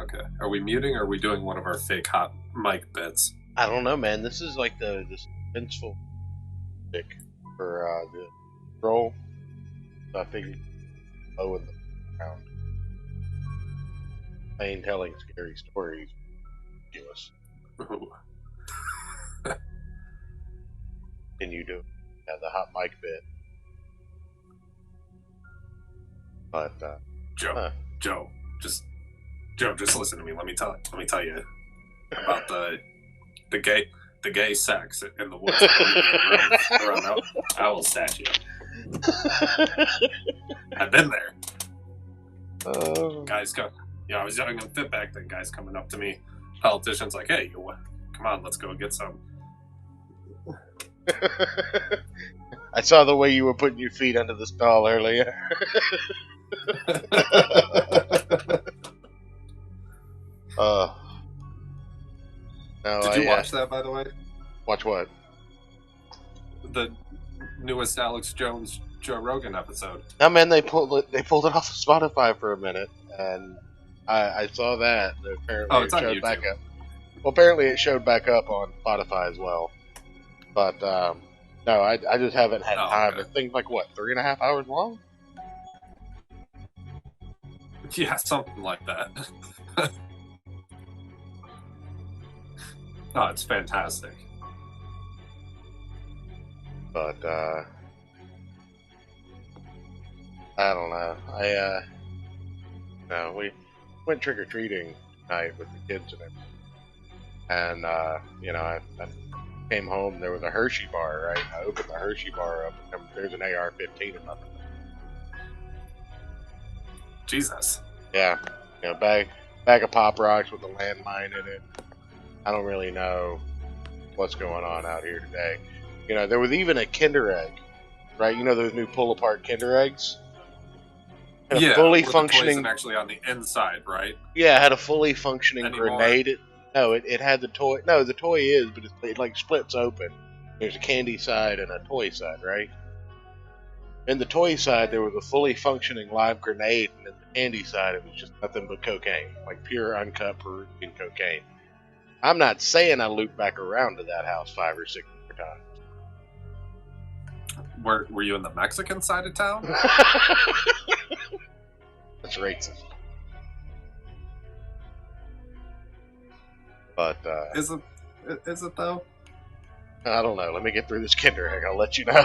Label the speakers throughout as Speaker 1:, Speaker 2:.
Speaker 1: Okay. Are we muting or are we doing one of our fake hot mic bits?
Speaker 2: I don't know, man. This is like the suspenseful pick for the roll. So I figured low in the ground. Playing telling scary stories. Give us.
Speaker 1: Ooh.
Speaker 2: Can you do the hot mic bit? But
Speaker 1: Joe, just listen to me. Let me tell you about the gay sex in the woods around owl statue. I've been there. Guys come. I was young and fit back then. Guys coming up to me, politicians like, "Hey, come on, let's go get some."
Speaker 2: I saw the way you were putting your feet under the stall earlier.
Speaker 1: Did you watch that, by the way?
Speaker 2: Watch what?
Speaker 1: The newest Alex Jones Joe Rogan episode.
Speaker 2: No, man, they pulled it off of Spotify for a minute, and I saw that. Apparently,
Speaker 1: it's on
Speaker 2: showed
Speaker 1: YouTube.
Speaker 2: back up. Well, apparently, it showed back up on Spotify as well. But no, I just haven't had time.
Speaker 1: Okay.
Speaker 2: The thing's like what, 3.5 hours long?
Speaker 1: Yeah, something like that. Oh, it's fantastic.
Speaker 2: But I don't know. No, we went trick or treating tonight with the kids and everything. And I came home. There was a Hershey bar, right? I opened the Hershey bar up, and there's an AR-15 in nothing.
Speaker 1: Jesus.
Speaker 2: Yeah, bag of Pop Rocks with a landmine in it. I don't really know what's going on out here today. There was even a Kinder Egg, right? Those new pull-apart Kinder Eggs? Had a fully functioning.
Speaker 1: The toys actually on the inside, right?
Speaker 2: Yeah, it had a fully functioning grenade. No, it had the toy. No, the toy is, but it like splits open. There's a candy side and a toy side, right? In the toy side, there was a fully functioning live grenade, and in the candy side, it was just nothing but cocaine, like pure uncut Peruvian cocaine. I'm not saying I looped back around to that house 5 or 6 more times.
Speaker 1: Were you in the Mexican side of town?
Speaker 2: That's racist. But
Speaker 1: Is it though?
Speaker 2: I don't know. Let me get through this Kinder Egg. I'll let you know.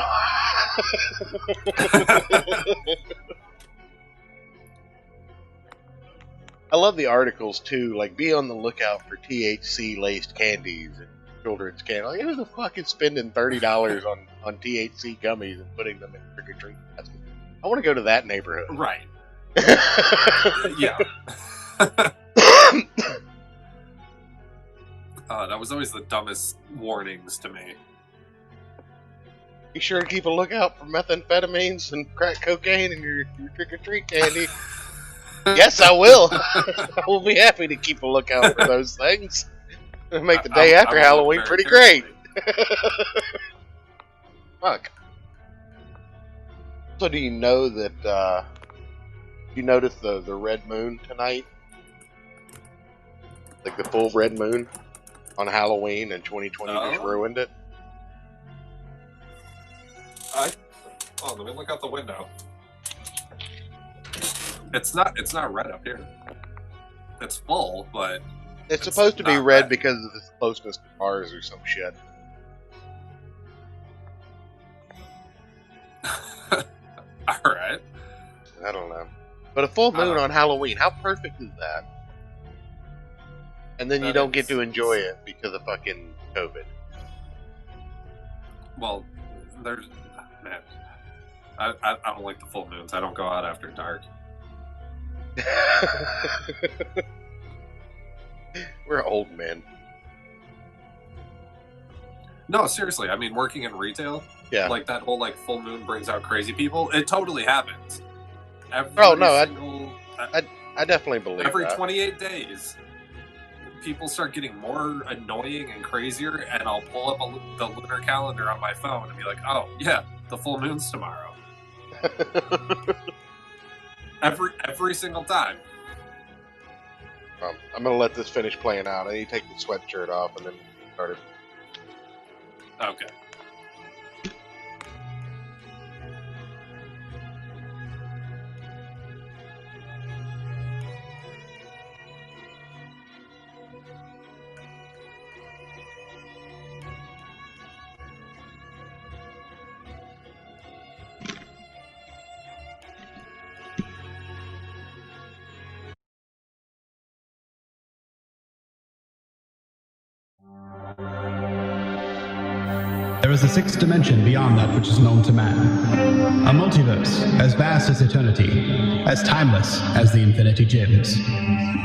Speaker 2: I love the articles too. Like, be on the lookout for THC-laced candies and children's candy. Like, who the fuck is spending $30 on THC gummies and putting them in trick or treat baskets? I want to go to that neighborhood.
Speaker 1: Right. Yeah. That was always the dumbest warnings to me.
Speaker 2: Be sure to keep a lookout for methamphetamines and crack cocaine in your trick-or-treat candy. Yes, I will. I will be happy to keep a lookout for those things. It'll make the day after Halloween pretty great. Fuck. So do you know that, you noticed the red moon tonight? Like the full red moon on Halloween, and 2020 just ruined it?
Speaker 1: Let me look out the window. It's not red up here. It's full, but
Speaker 2: it's supposed to be red because of its closeness to Mars or some shit.
Speaker 1: Alright.
Speaker 2: I don't know. But a full moon on Halloween, how perfect is that? And then you don't get to enjoy it because of fucking COVID.
Speaker 1: Well, man, I don't like the full moons. I don't go out after dark.
Speaker 2: We're old men.
Speaker 1: No, seriously. I mean, working in retail, like that whole full moon brings out crazy people. It totally happens.
Speaker 2: I definitely believe
Speaker 1: every
Speaker 2: that.
Speaker 1: 28 days, people start getting more annoying and crazier, and I'll pull up the lunar calendar on my phone and be like, "Oh yeah, the full moon's tomorrow." every single time.
Speaker 2: I'm gonna let this finish playing out. I need to take the sweatshirt off and then start it.
Speaker 1: Okay.
Speaker 3: There is a sixth dimension beyond that which is known to man. A multiverse as vast as eternity, as timeless as the Infinity Gems.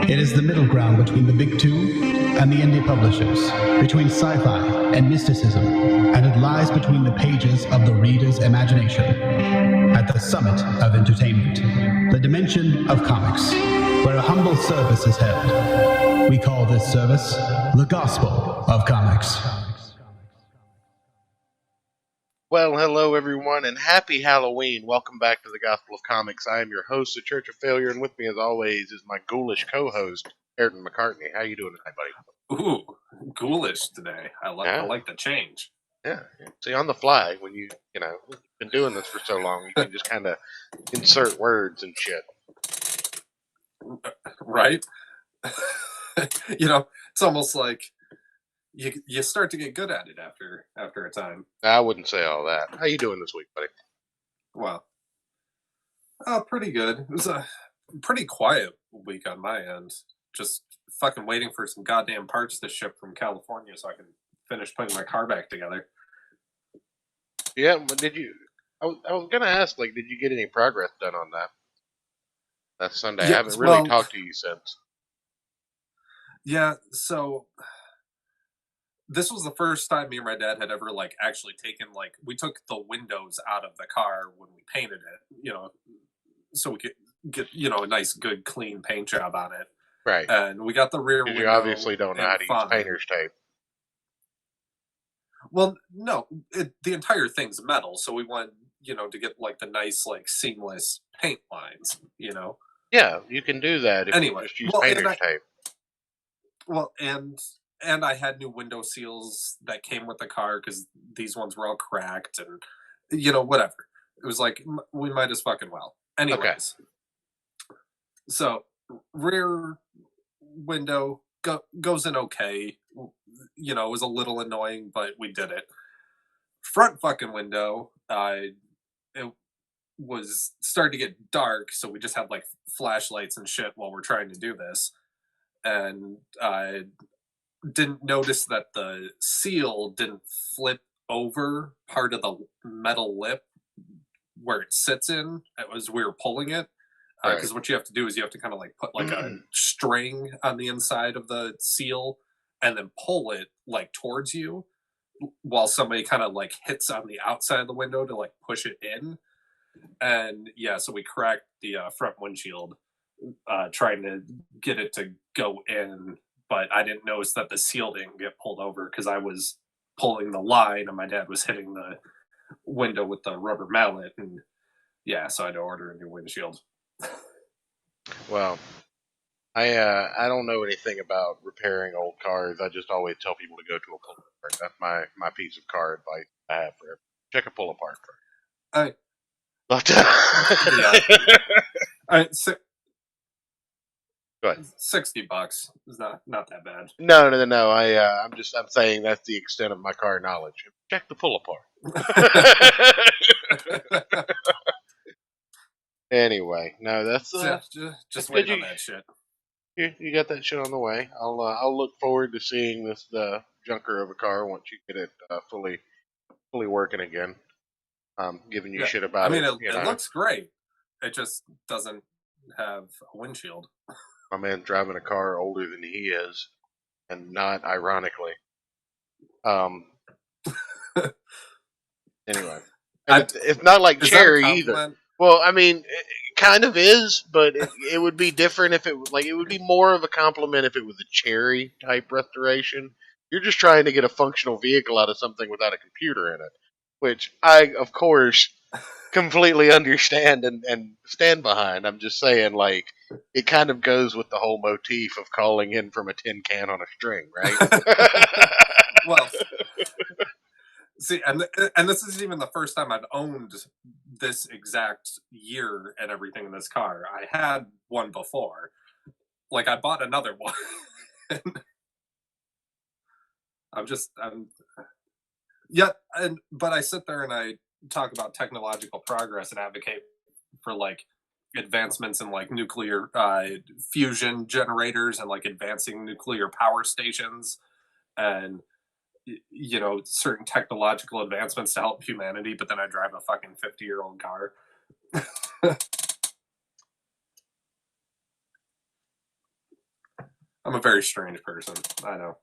Speaker 3: It is the middle ground between the big two and the indie publishers, between sci-fi and mysticism, and it lies between the pages of the reader's imagination. At the summit of entertainment, the dimension of comics, where a humble service is held. We call this service the Gospel of Comics.
Speaker 2: Well, hello everyone, and happy Halloween. Welcome back to the Gospel of Comics. I am your host, The Church of Failure, and with me as always is my ghoulish co-host, Ayrton McCartney. How you doing tonight, buddy?
Speaker 1: Ooh, ghoulish today. I like the change.
Speaker 2: Yeah. See, on the fly, when you've been doing this for so long, you can just kind of insert words and shit.
Speaker 1: Right? It's almost like you start to get good at it after a time.
Speaker 2: I wouldn't say all that. How you doing this week, buddy?
Speaker 1: Well, pretty good. It was a pretty quiet week on my end. Just fucking waiting for some goddamn parts to ship from California so I can finish putting my car back together.
Speaker 2: Yeah, but did you? I was gonna ask, did you get any progress done on that Sunday?
Speaker 1: Yeah,
Speaker 2: I haven't really talked to you since.
Speaker 1: Yeah, so this was the first time me and my dad had ever actually taken we took the windows out of the car when we painted it, so we could get a nice good clean paint job on it.
Speaker 2: Right.
Speaker 1: And we got the rear window.
Speaker 2: You obviously don't know how to use painter's tape.
Speaker 1: Well, no, the entire thing's metal, so we want to get the nice seamless paint lines.
Speaker 2: Yeah, you can do that if
Speaker 1: anyway,
Speaker 2: you just use painter's tape.
Speaker 1: Well, and I had new window seals that came with the car because these ones were all cracked and whatever. It was we might as fucking well. Anyways, okay. So rear window goes in okay. It was a little annoying, but we did it. Front fucking window, it was starting to get dark, so we just had flashlights and shit while we're trying to do this. And I didn't notice that the seal didn't flip over part of the metal lip where it sits in as we were pulling it. Because what you have to do is you have to kind of put a string on the inside of the seal and then pull it towards you while somebody kind of hits on the outside of the window to push it in. And yeah, so we cracked the front windshield trying to get it to go in, but I didn't notice that the seal didn't get pulled over because I was pulling the line and my dad was hitting the window with the rubber mallet, and yeah, so I had to order a new windshield.
Speaker 2: Well, I don't know anything about repairing old cars. I just always tell people to go to a pull apart. That's my piece of car advice I have for everyone. Check a pull apart first.
Speaker 1: So,
Speaker 2: go ahead.
Speaker 1: $60 is not that bad.
Speaker 2: No. I'm saying that's the extent of my car knowledge. Check the pull apart. Anyway, no, that's
Speaker 1: just wait on that shit.
Speaker 2: You got that shit on the way. I'll look forward to seeing this junker of a car once you get it fully working again. Giving you shit about it.
Speaker 1: It looks great. It just doesn't have a windshield.
Speaker 2: My man's driving a car older than he is, and not ironically. Anyway, it's not like Cherry either. Well, I mean, it kind of is, but it would be different if it would be more of a compliment if it was a Cherry type restoration. You're just trying to get a functional vehicle out of something without a computer in it, which I, of course, completely understand and stand behind. I'm just saying, like, it kind of goes with the whole motif of calling in from a tin can on a string, right?
Speaker 1: Well, see, and this isn't even the first time I've owned this exact year and everything in this car. I had one before. Like, I bought another one. I'm yeah, but I sit there and I talk about technological progress and advocate for like advancements in like nuclear fusion generators and like advancing nuclear power stations and certain technological advancements to help humanity. But then I drive a fucking 50-year-old car. I'm a very strange person. I know.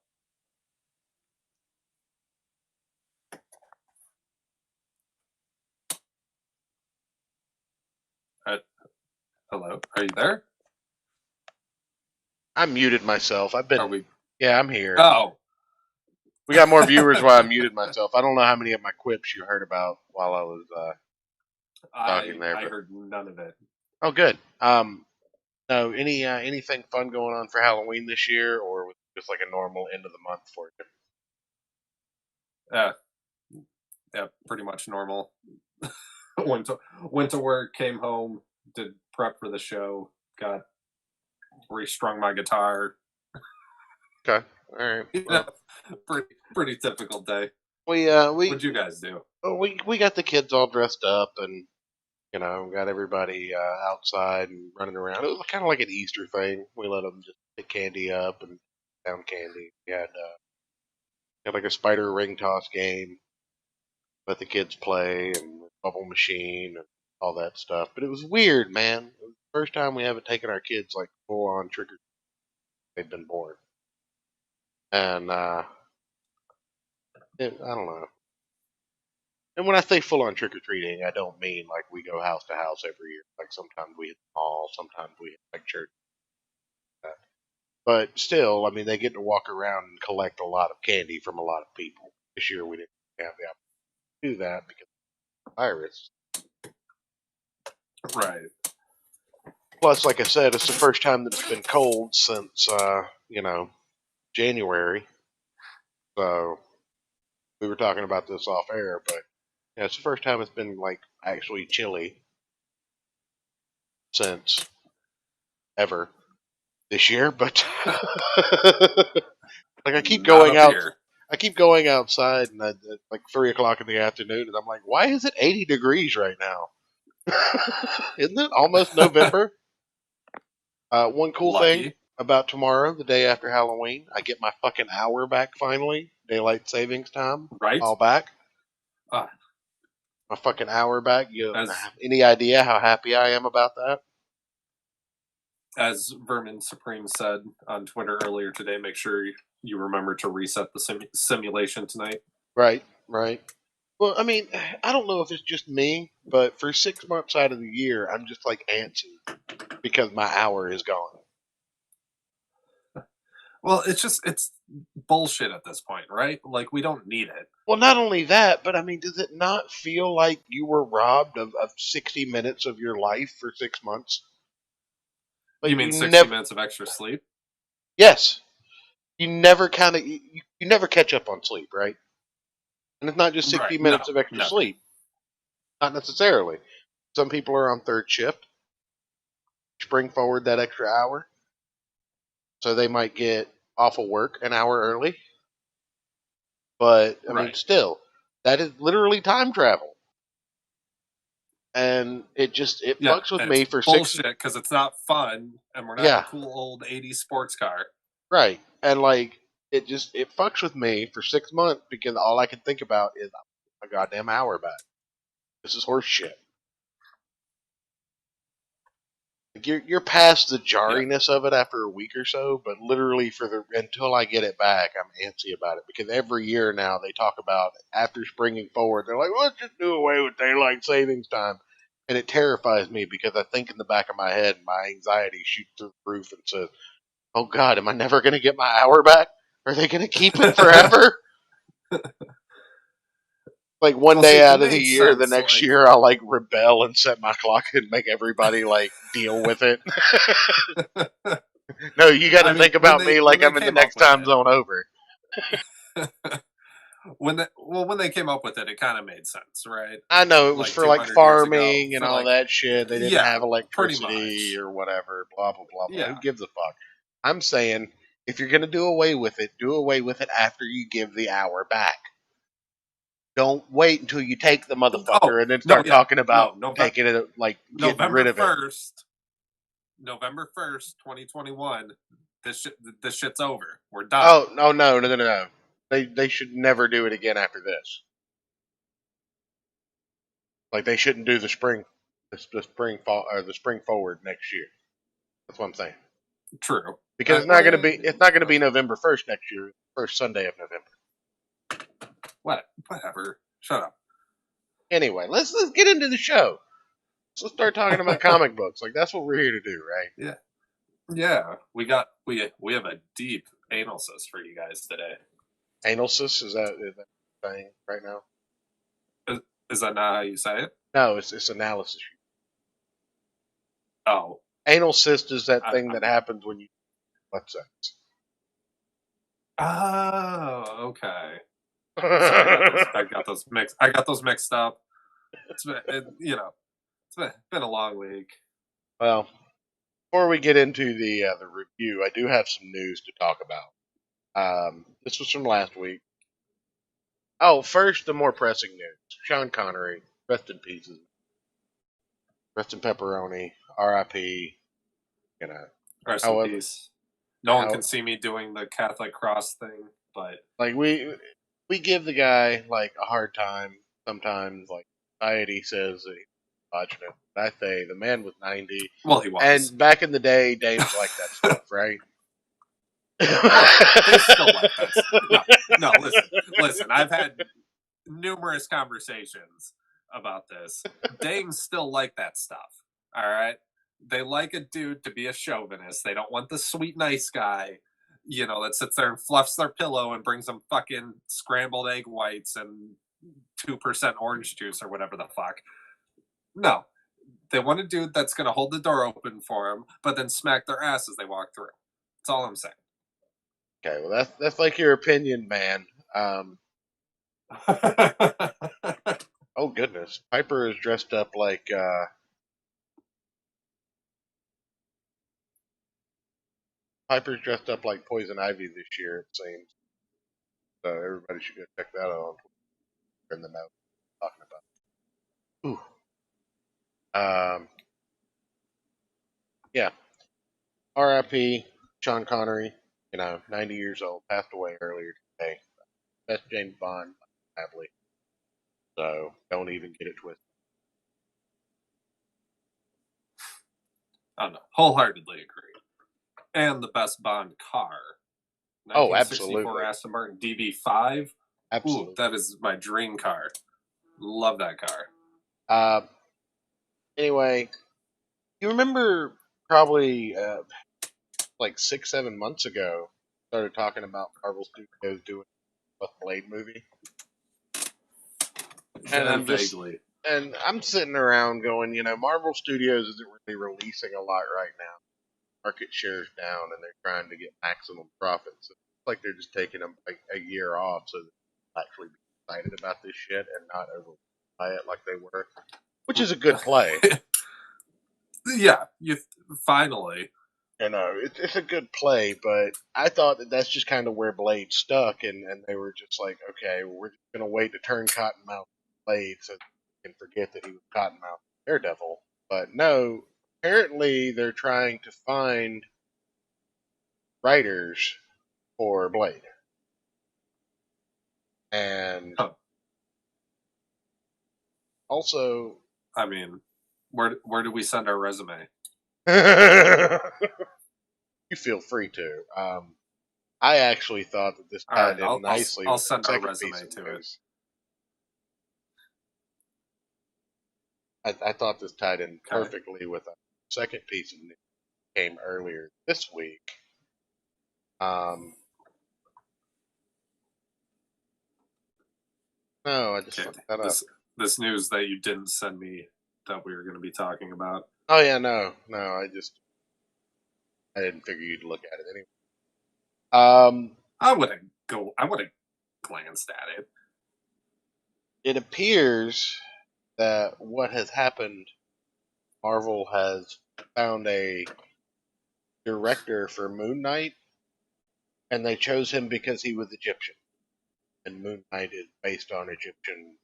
Speaker 1: Hello, are you there?
Speaker 2: I muted myself. Yeah, I'm here.
Speaker 1: Oh,
Speaker 2: we got more viewers while I muted myself. I don't know how many of my quips you heard about while I was talking there.
Speaker 1: I heard none of it.
Speaker 2: Oh, good. No, anything fun going on for Halloween this year, or was it just like a normal end of the month for you?
Speaker 1: Yeah, pretty much normal. went to work, came home, did prep for the show, got restrung my guitar.
Speaker 2: Okay, all right. Well,
Speaker 1: pretty typical day.
Speaker 2: What'd
Speaker 1: you guys do?
Speaker 2: We got the kids all dressed up, and got everybody outside and running around. It was kind of like an Easter thing. We let them just pick candy up and pound candy. We had like a spider ring toss game. Let the kids play and bubble machine and all that stuff. But it was weird, man. It was the first time we haven't taken our kids like full on trick or treat. They've been born, and I don't know. And when I say full on trick or treating, I don't mean like we go house to house every year. Like sometimes we hit the mall, sometimes we hit like church. But still, I mean, they get to walk around and collect a lot of candy from a lot of people. This year we didn't have the opportunity to do that because of the virus.
Speaker 1: Right.
Speaker 2: Plus, like I said, it's the first time that it's been cold since, January. So we were talking about this off air, but yeah, it's the first time it's been like actually chilly since ever this year. But like I keep going out. Here. I keep going outside and at like 3:00 in the afternoon, and I'm like, why is it 80 degrees right now? Isn't it almost November? One cool thing about tomorrow, the day after Halloween, I get my fucking hour back finally. Daylight savings time.
Speaker 1: Right.
Speaker 2: All back. My fucking hour back. Any idea how happy I am about that?
Speaker 1: As Vermin Supreme said on Twitter earlier today, make sure you remember to reset the simulation tonight.
Speaker 2: Right. Well, I mean, I don't know if it's just me, but for 6 months out of the year, I'm just like antsy because my hour is gone.
Speaker 1: Well, it's bullshit at this point, right? Like, we don't need it.
Speaker 2: Well, not only that, but I mean, does it not feel like you were robbed of 60 minutes of your life for 6 months?
Speaker 1: Like, you mean 60 minutes of extra sleep?
Speaker 2: Yes. You never you never catch up on sleep, right? And it's not just 60 minutes of extra sleep. Not necessarily. Some people are on third shift. Bring forward that extra hour. So they might get off of work an hour early. But, I mean, still, that is literally time travel. And it fucks with me for
Speaker 1: bullshit because it's not fun, and we're not a cool old 80s sports car.
Speaker 2: Right. And, like, it fucks with me for 6 months because all I can think about is a goddamn hour back. This is horse shit. You're past the jarriness of it after a week or so, but literally until I get it back, I'm antsy about it because every year now they talk about after springing forward, they're like, well, let's just do away with daylight savings time, and it terrifies me because I think in the back of my head, my anxiety shoots through the roof and says, "Oh God, am I never going to get my hour back? Are they going to keep it forever?" Like one
Speaker 1: Well,
Speaker 2: day
Speaker 1: see, it
Speaker 2: out of the
Speaker 1: made
Speaker 2: year, the
Speaker 1: sense.
Speaker 2: next
Speaker 1: Like,
Speaker 2: year I'll like rebel and set my clock and make everybody like deal with it. No, you got to
Speaker 1: I mean,
Speaker 2: think about me
Speaker 1: when
Speaker 2: like
Speaker 1: they
Speaker 2: I'm in the
Speaker 1: came up
Speaker 2: next
Speaker 1: with
Speaker 2: time zone over.
Speaker 1: it, when they came up with it, it kind of made sense, right?
Speaker 2: I know it was
Speaker 1: Like
Speaker 2: for like
Speaker 1: 200 years ago,
Speaker 2: farming and
Speaker 1: for
Speaker 2: all
Speaker 1: like,
Speaker 2: that shit. They didn't
Speaker 1: yeah,
Speaker 2: have
Speaker 1: pretty
Speaker 2: electricity
Speaker 1: much,
Speaker 2: or whatever. Blah blah blah blah. Who
Speaker 1: yeah,
Speaker 2: gives a fuck? I'm saying if you're gonna do away with it, do away with it after you give the hour back. Don't wait until you take the
Speaker 1: oh
Speaker 2: motherfucker and then
Speaker 1: no,
Speaker 2: start
Speaker 1: yeah,
Speaker 2: talking about
Speaker 1: no, November
Speaker 2: taking it, like getting rid
Speaker 1: November
Speaker 2: of it.
Speaker 1: 1st, November 1st, 2021. This shit's over. We're done.
Speaker 2: Oh no. They should never do it again after this. Like they shouldn't do the spring fall or the spring forward next year. That's what I'm saying.
Speaker 1: True.
Speaker 2: Because it's not gonna be November 1st next year. First Sunday of November.
Speaker 1: Whatever. Shut up.
Speaker 2: Anyway, let's get into the show. Let's start talking about comic books. Like that's what we're here to do, right?
Speaker 1: Yeah, yeah. We have a deep analysis for you guys today.
Speaker 2: Analysis is that thing right now?
Speaker 1: Is that not how you say it?
Speaker 2: No, it's analysis.
Speaker 1: Oh,
Speaker 2: Anal cyst is that thing
Speaker 1: I,
Speaker 2: that happens when you butt sex.
Speaker 1: oh, okay. Sorry, I got those mixed up. It's been, been a long week.
Speaker 2: Well, before we get into the review, I do have some news to talk about. This was from last week. Oh, first, the more pressing news. Sean Connery, rest in pieces. Rest in pepperoni. R.I.P. You know.
Speaker 1: Rest in
Speaker 2: However,
Speaker 1: peace. No one
Speaker 2: how,
Speaker 1: can see me doing the Catholic cross thing, but
Speaker 2: like we give the guy like a hard time sometimes. Like society says that he's unfortunate. But I say the man was 90,
Speaker 1: well, he was.
Speaker 2: and back in the day, dames like that stuff, right?
Speaker 1: They still like that. No, listen. I've had numerous conversations about this. Dames still like that stuff. All right, they like a dude to be a chauvinist. They don't want the sweet nice guy, that sits there and fluffs their pillow and brings them fucking scrambled egg whites and 2% orange juice or whatever the fuck. No, they want a dude that's gonna hold the door open for them, but then smack their ass as they walk through. That's all I'm saying.
Speaker 2: Okay, well that's like your opinion, man. Oh goodness, Piper is dressed up like Piper's dressed up like Poison Ivy this year. It seems so. Everybody should go check that out on Twitter in the note talking about. Ooh. Yeah. R.I.P. Sean Connery. 90 years old, passed away earlier today. Best James Bond, sadly. So don't even get it twisted.
Speaker 1: I don't know. Wholeheartedly agree. And the best Bond car.
Speaker 2: Oh,
Speaker 1: 1964
Speaker 2: absolutely.
Speaker 1: Aston Martin DB5.
Speaker 2: Absolutely.
Speaker 1: Ooh, that is my dream car. Love that car.
Speaker 2: Anyway, you remember probably like 6-7 months ago, started talking about Marvel Studios doing a Blade movie, and I'm sitting around going, Marvel Studios isn't really releasing a lot right now. Market share's down, and they're trying to get maximum profits. It's like they're just taking a year off so that they'll actually be excited about this shit and not overwhelmed by it like they were, which is a good play.
Speaker 1: Yeah, finally.
Speaker 2: It's a good play, but I thought that's just kind of where Blade stuck, and they were just like, okay, we're just going to wait to turn Cottonmouth Blade so they can forget that he was Cottonmouth Daredevil. But no, apparently they're trying to find writers for Blade. And also,
Speaker 1: I mean, where do we send our resume?
Speaker 2: You feel free to. I actually thought that this tied in nicely.
Speaker 1: I'll
Speaker 2: with
Speaker 1: send
Speaker 2: the
Speaker 1: our
Speaker 2: second
Speaker 1: resume
Speaker 2: piece of
Speaker 1: to
Speaker 2: news. I thought this tied in perfectly with a second piece of news that came earlier this week. No, I just looked that up.
Speaker 1: This news that you didn't send me that we were going to be talking about.
Speaker 2: Oh yeah, no, I didn't figure you'd look at it anyway.
Speaker 1: I would have glanced at it.
Speaker 2: It appears that what has happened, Marvel has found a director for Moon Knight, and they chose him because he was Egyptian, and Moon Knight is based on Egyptian.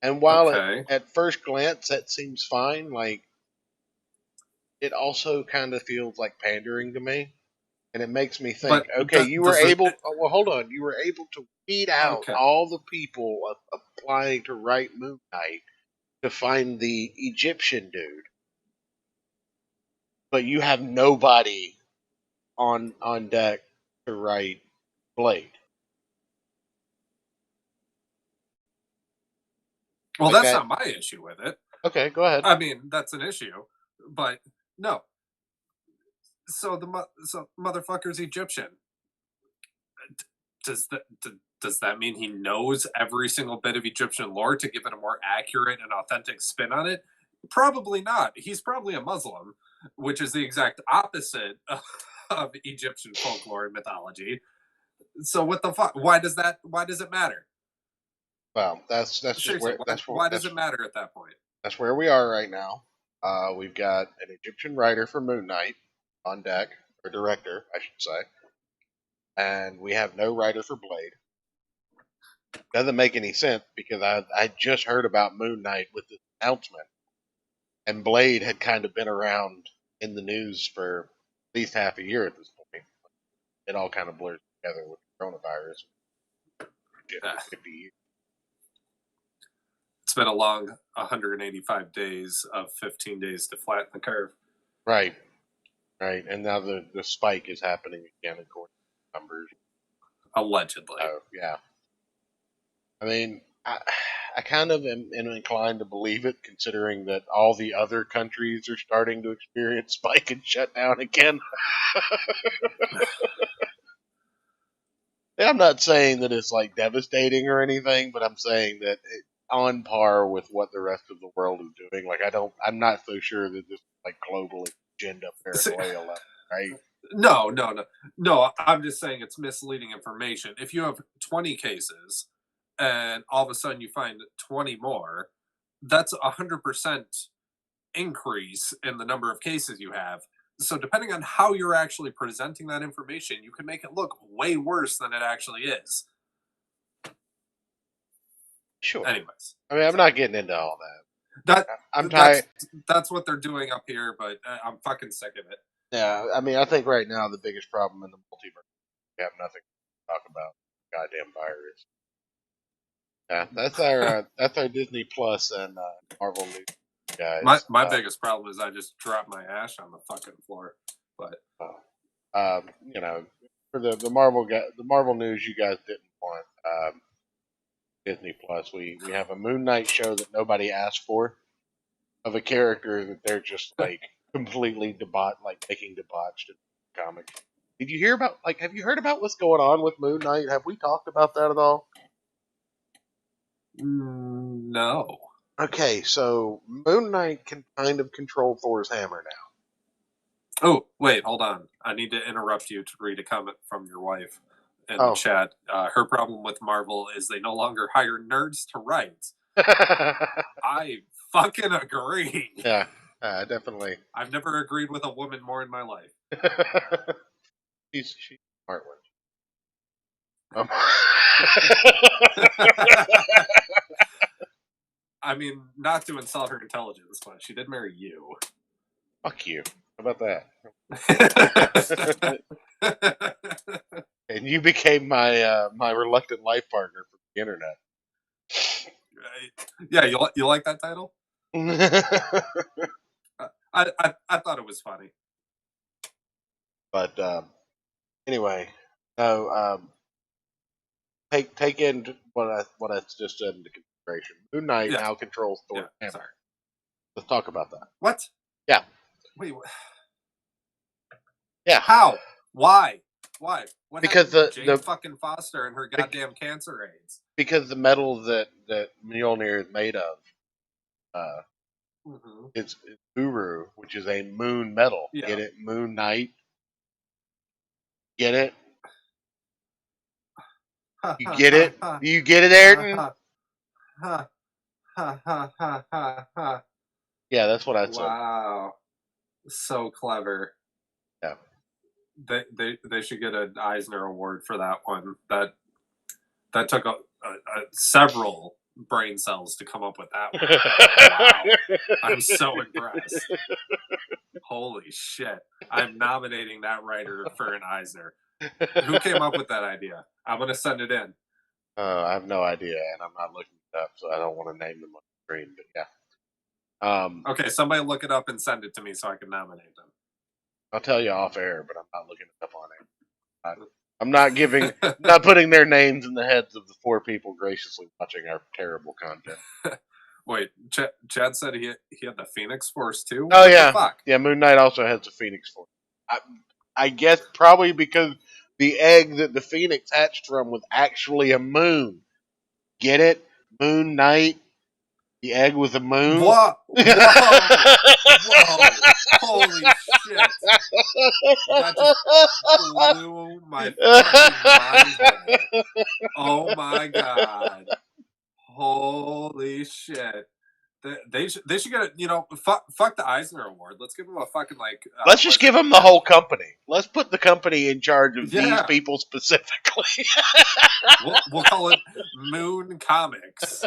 Speaker 2: And while at first glance that seems fine, like it also kind of feels like pandering to me, and it makes me think.
Speaker 1: But
Speaker 2: okay, you were able. Well, hold on. You were able to weed out all the people applying to write Moon Knight to find the Egyptian dude, but you have nobody on deck to write Blade.
Speaker 1: Well, like that's not my issue with it.
Speaker 2: Okay, go ahead.
Speaker 1: I mean, that's an issue, but no. So motherfucker's Egyptian. Does that mean he knows every single bit of Egyptian lore to give it a more accurate and authentic spin on it? Probably not. He's probably a Muslim, which is the exact opposite of Egyptian folklore and mythology. So what the fuck? Why does it matter?
Speaker 2: Well, that's
Speaker 1: why does it matter at that point?
Speaker 2: That's where we are right now. We've got an Egyptian writer for Moon Knight on deck, or director, I should say, and we have no writer for Blade. Doesn't make any sense because I just heard about Moon Knight with this announcement, and Blade had kind of been around in the news for at least half a year at this point. It all kind of blurs together with coronavirus. 50 years.
Speaker 1: It's been a long 185 days of 15 days to flatten the curve.
Speaker 2: Right. And now the spike is happening again according to numbers.
Speaker 1: Allegedly.
Speaker 2: Oh, yeah. I mean, I kind of am inclined to believe it, considering that all the other countries are starting to experience spike and shutdown again. I'm not saying that it's like devastating or anything, but I'm saying that it's on par with what the rest of the world is doing. Like, I'm not so sure that this is like global agenda paranoia level, right?
Speaker 1: No. I'm just saying it's misleading information. If you have 20 cases and all of a sudden you find 20 more, that's 100% increase in the number of cases you have. So depending on how you're actually presenting that information, you can make it look way worse than it actually is.
Speaker 2: Sure.
Speaker 1: Anyways.
Speaker 2: I mean, I'm not getting into all
Speaker 1: that.
Speaker 2: I'm tired.
Speaker 1: That's what they're doing up here, but I'm fucking sick of it.
Speaker 2: Yeah, I mean, I think right now the biggest problem in the multiverse, we have nothing to talk about. Goddamn virus. Yeah, that's our Disney Plus and Marvel news, guys.
Speaker 1: My biggest problem is I just dropped my ash on the fucking floor. But
Speaker 2: you know, for the Marvel news you guys didn't want, Disney Plus, we have a Moon Knight show that nobody asked for, of a character that they're just like completely making debauched in comics. Did you hear about have you heard about what's going on with Moon Knight? Have we talked about that at all?
Speaker 1: No.
Speaker 2: Okay, so Moon Knight can kind of control Thor's hammer now.
Speaker 1: Oh, wait, hold on. I need to interrupt you to read a comment from your wife in the chat. Her problem with Marvel is they no longer hire nerds to write. I fucking agree.
Speaker 2: Yeah, definitely.
Speaker 1: I've never agreed with a woman more in my life.
Speaker 2: She's a smart one.
Speaker 1: I mean, not to insult her intelligence, but she did marry you.
Speaker 2: Fuck you. How about that? And you became my my reluctant life partner from the internet.
Speaker 1: Yeah, you like that title? I thought it was funny.
Speaker 2: But anyway, no. Take in what I just said into consideration. Moon Knight now controls Thor's hammer. Sorry. Let's talk about that.
Speaker 1: What?
Speaker 2: Yeah.
Speaker 1: Wait. What?
Speaker 2: Yeah.
Speaker 1: How? Why? Why? What
Speaker 2: Because
Speaker 1: happened to Jane
Speaker 2: the
Speaker 1: fucking Foster and her goddamn cancer AIDS?
Speaker 2: because the metal that Mjolnir is made of, uh,
Speaker 1: Mm-hmm.
Speaker 2: it's Uru, which is a moon metal.
Speaker 1: Yeah.
Speaker 2: Get it? Moon Knight. Get it? You get it? Do you get it, Ayrton? Yeah, that's what I said.
Speaker 1: Wow. So clever.
Speaker 2: Yeah.
Speaker 1: They should get an Eisner Award for that one. That took several brain cells to come up with that one. Wow. I'm so impressed. Holy shit. I'm nominating that writer for an Eisner. Who came up with that idea? I'm going to send it in.
Speaker 2: I have no idea, and I'm not looking it up, so I don't want to name them on the screen, but yeah.
Speaker 1: Okay, somebody look it up and send it to me so I can nominate them.
Speaker 2: I'll tell you off air, but I'm not looking it up on air. I'm not putting their names in the heads of the 4 people graciously watching our terrible content.
Speaker 1: Wait, Chad said he had the Phoenix Force too?
Speaker 2: Oh,
Speaker 1: what
Speaker 2: yeah.
Speaker 1: The fuck?
Speaker 2: Yeah, Moon Knight also has the Phoenix Force. I guess probably because the egg that the Phoenix hatched from was actually a moon. Get it? Moon Knight. The egg was a moon.
Speaker 1: Whoa! Whoa! Holy shit! That just blew my fucking mind hole. Oh my god! Holy shit! They should get a fuck the Eisner Award. Let's give them a fucking
Speaker 2: Let's just give them the whole company. Let's put the company in charge of these people specifically.
Speaker 1: We'll call it Moon Comics.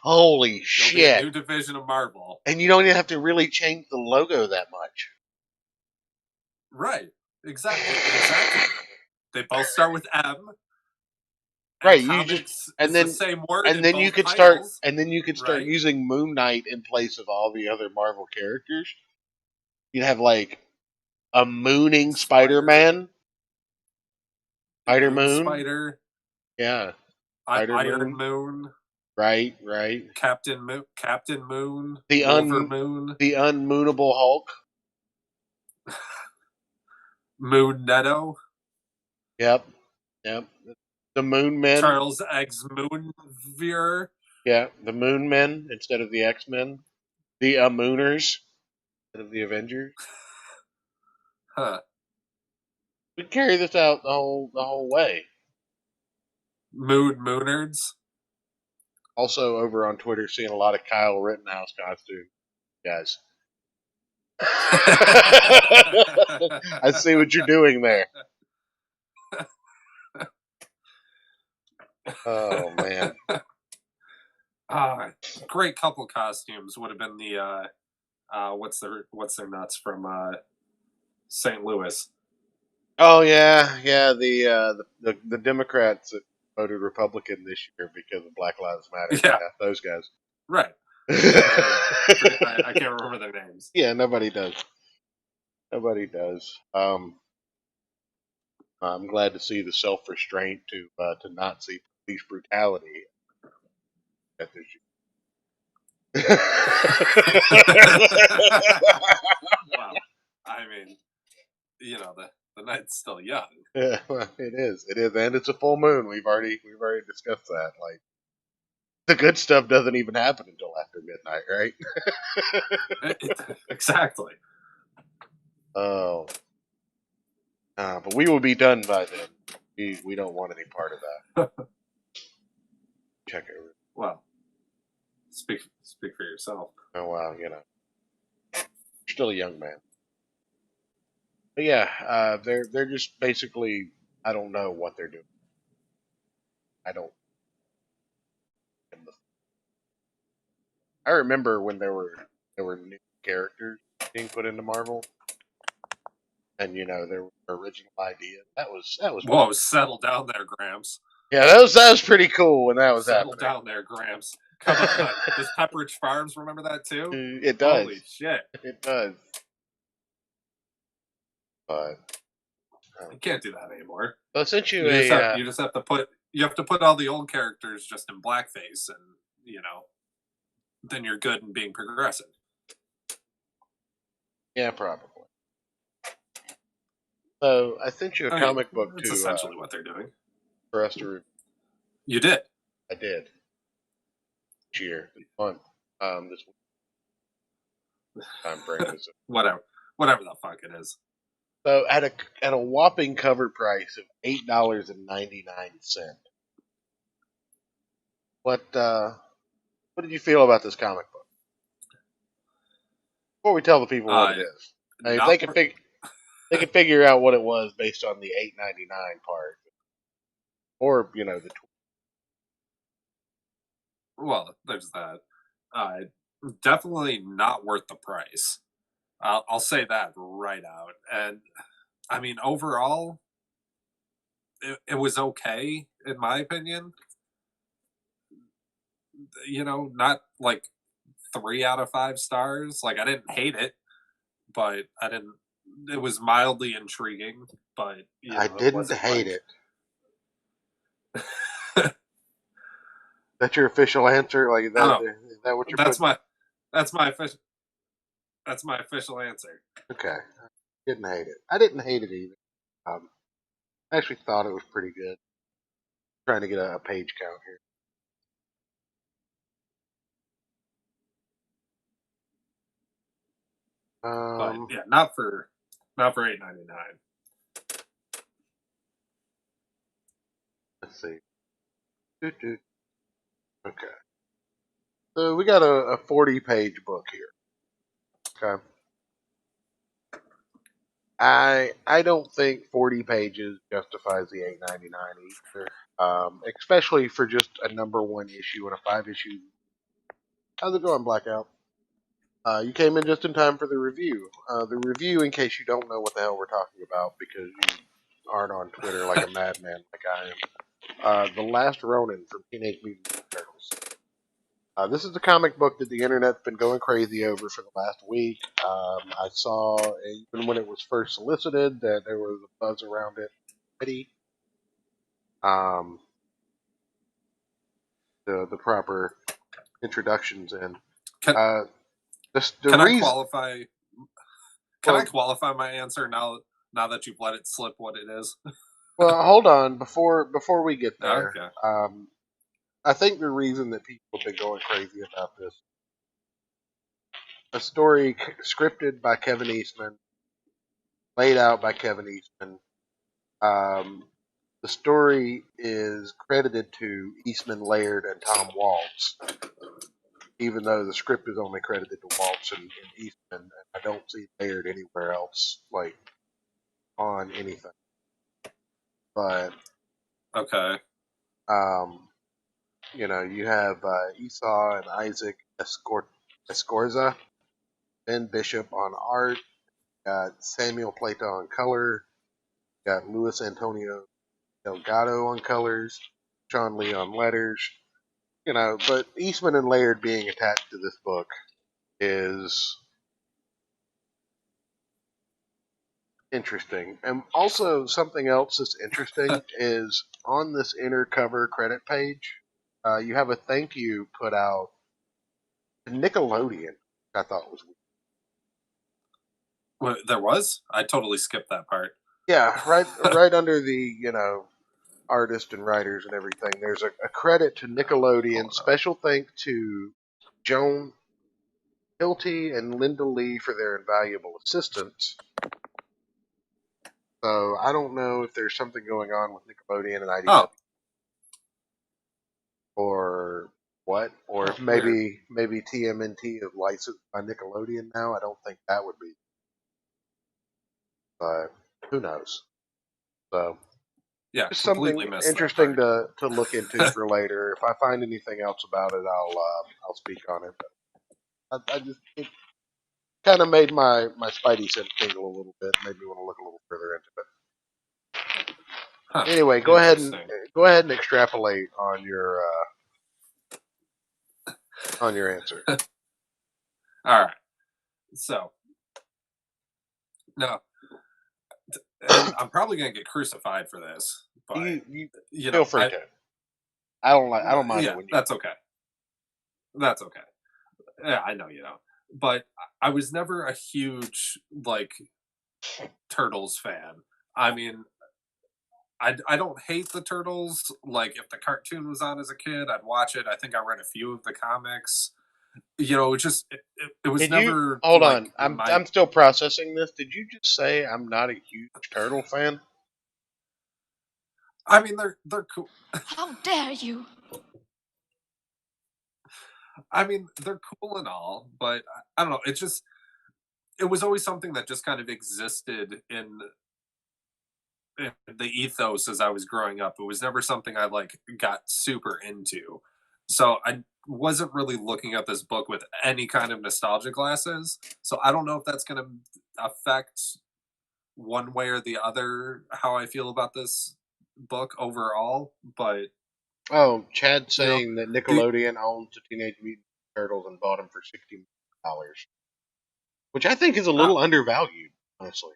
Speaker 2: Holy shit!
Speaker 1: Be a new division of Marvel,
Speaker 2: and you don't even have to really change the logo that much.
Speaker 1: Right? Exactly. They both start with M.
Speaker 2: Right, you just
Speaker 1: the same word,
Speaker 2: and then you could
Speaker 1: titles,
Speaker 2: start using Moon Knight in place of all the other Marvel characters. You'd have like a mooning Spider-Man, Spider-Moon,
Speaker 1: Spider,
Speaker 2: yeah,
Speaker 1: Iron Moon,
Speaker 2: right,
Speaker 1: Captain Moon,
Speaker 2: the
Speaker 1: Moon,
Speaker 2: the unmoonable Hulk,
Speaker 1: Moon Netto,
Speaker 2: yep, the Moon Men,
Speaker 1: Charles X Moonveer,
Speaker 2: yeah, the Moon Men instead of the X-Men, the Mooners instead of the Avengers.
Speaker 1: Huh.
Speaker 2: We carry this out the whole way.
Speaker 1: Moonards.
Speaker 2: Also, over on Twitter, seeing a lot of Kyle Rittenhouse costumes, guys. I see what you're doing there. Oh man.
Speaker 1: Great couple costumes would have been the what's their nuts from St. Louis.
Speaker 2: Oh yeah. The Democrats that voted Republican this year because of Black Lives Matter.
Speaker 1: Yeah,
Speaker 2: those guys.
Speaker 1: Right. I can't remember their names.
Speaker 2: Yeah, nobody does. I'm glad to see the self-restraint to not see police brutality at this year.
Speaker 1: Wow. I mean, the night's still young.
Speaker 2: Yeah, well, it is, and it's a full moon. We've already discussed that. Like, the good stuff doesn't even happen until after midnight, right?
Speaker 1: Exactly.
Speaker 2: Oh, but we will be done by then. We don't want any part of that. Check it.
Speaker 1: Well, speak for yourself.
Speaker 2: Oh wow, you're still a young man. But yeah, they're just basically, I don't know what they're doing. I don't. I remember when there were new characters being put into Marvel, and there were original ideas. That was.
Speaker 1: Whoa, settle down there, Gramps.
Speaker 2: Yeah, that was pretty cool when that was
Speaker 1: settle
Speaker 2: happening.
Speaker 1: Down there, Gramps. Come on, does Pepperidge Farms remember that too?
Speaker 2: It does.
Speaker 1: Holy shit!
Speaker 2: It does. But
Speaker 1: you can't do that anymore.
Speaker 2: Well, since you
Speaker 1: just have to put all the old characters just in blackface, and then you're good in being progressive.
Speaker 2: Yeah, probably. So I sent you a
Speaker 1: I mean,
Speaker 2: comic book
Speaker 1: it's
Speaker 2: to
Speaker 1: essentially what they're doing.
Speaker 2: for us to review.
Speaker 1: You did.
Speaker 2: I did this year, this month, this time frame.
Speaker 1: Whatever the fuck it is.
Speaker 2: So at a whopping cover price of $8.99. What did you feel about this comic book? Before we tell the people what it is, I mean,
Speaker 1: Not
Speaker 2: they can figure out what it was based on the $8.99 part, or the
Speaker 1: well, there's that. Definitely not worth the price. I'll say that right out. And I mean, overall, it was okay in my opinion. Not like 3 out of 5 stars. Like I didn't hate it, but I didn't. It was mildly intriguing, but
Speaker 2: I
Speaker 1: it
Speaker 2: didn't
Speaker 1: wasn't
Speaker 2: hate
Speaker 1: like.
Speaker 2: it. That's your official answer? Like
Speaker 1: Oh,
Speaker 2: is that what you're
Speaker 1: that's
Speaker 2: putting?
Speaker 1: that's my official answer.
Speaker 2: Okay. Didn't hate it. I didn't hate it either. I actually thought it was pretty good. Trying to get a page count here.
Speaker 1: But yeah, not for $8.99.
Speaker 2: Let's see. Doo-doo. Okay. So we got a 40-page book here. Okay. I don't think 40 pages justifies the $8.99 either. Especially for just a number one issue and a 5 issue. How's it going, Blackout? You came in just in time for the review. The review, in case you don't know what the hell we're talking about, because you aren't on Twitter like a madman like I am. The Last Ronin from Teenage Mutant Ninja Turtles. This is the comic book that the internet's been going crazy over for the last week. I saw, even when it was first solicited, that there was a buzz around it already. The proper introductions in.
Speaker 1: Can,
Speaker 2: The
Speaker 1: can I
Speaker 2: reason,
Speaker 1: qualify? Can I qualify my answer now that you've let it slip what it is?
Speaker 2: well, hold on before we get there.
Speaker 1: Okay.
Speaker 2: I think the reason that people have been going crazy about this, a story scripted by Kevin Eastman, laid out by Kevin Eastman. Um, the story is credited to Eastman, Laird, and Tom Waltz, even though the script is only credited to Waltz and Eastman. And I don't see Laird anywhere else, like on anything. But
Speaker 1: Okay.
Speaker 2: you have Esau and Isaac Escorza, Ben Bishop on art, got Samuel Plato on color, got Luis Antonio Delgado on colors, Sean Lee on letters. But Eastman and Laird being attached to this book is interesting. And also something else that's interesting is on this inner cover credit page, you have a thank you put out to Nickelodeon, which I thought was weird.
Speaker 1: Well, there was? I totally skipped that part.
Speaker 2: Yeah, right under the artists and writers and everything. There's a credit to Nickelodeon. Special thanks to Joan Hilty and Linda Lee for their invaluable assistance. So I don't know if there's something going on with Nickelodeon and IDW, or what, or if maybe TMNT is licensed by Nickelodeon now. I don't think that would be, but who knows? So
Speaker 1: Yeah,
Speaker 2: just
Speaker 1: completely
Speaker 2: something
Speaker 1: missed
Speaker 2: interesting
Speaker 1: that
Speaker 2: to look into for later. If I find anything else about it, I'll speak on it. But I just it kind of made my spidey sense tingle a little bit, made me want to look a little further into it.
Speaker 1: Huh,
Speaker 2: anyway, go ahead and extrapolate on your answer.
Speaker 1: All right. So, no, and I'm probably gonna get crucified for this, but
Speaker 2: you feel free to. I don't mind it when you.
Speaker 1: That's okay. That's okay. Yeah, I know you don't. But I was never a huge Turtles fan. I mean, I don't hate the Turtles. Like, if the cartoon was on as a kid, I'd watch it. I think I read a few of the comics. You know, it was
Speaker 2: Did you
Speaker 1: never
Speaker 2: hold
Speaker 1: like
Speaker 2: on?
Speaker 1: my.
Speaker 2: I'm still processing this. Did you just say I'm not a huge turtle fan?
Speaker 1: I mean, they're cool.
Speaker 4: How dare you?
Speaker 1: I mean, they're cool and all, but I don't know. It was always something that just kind of existed in the ethos as I was growing up. It was never something I like got super into. So I wasn't really looking at this book with any kind of nostalgia glasses. So I don't know if that's going to affect one way or the other how I feel about this book overall. But
Speaker 2: Oh, Chad
Speaker 1: you know,
Speaker 2: saying that
Speaker 1: the
Speaker 2: Nickelodeon owns the Teenage Mutant Ninja Turtles and bought them for $60 million, which I think is a
Speaker 1: oh,
Speaker 2: little undervalued, honestly.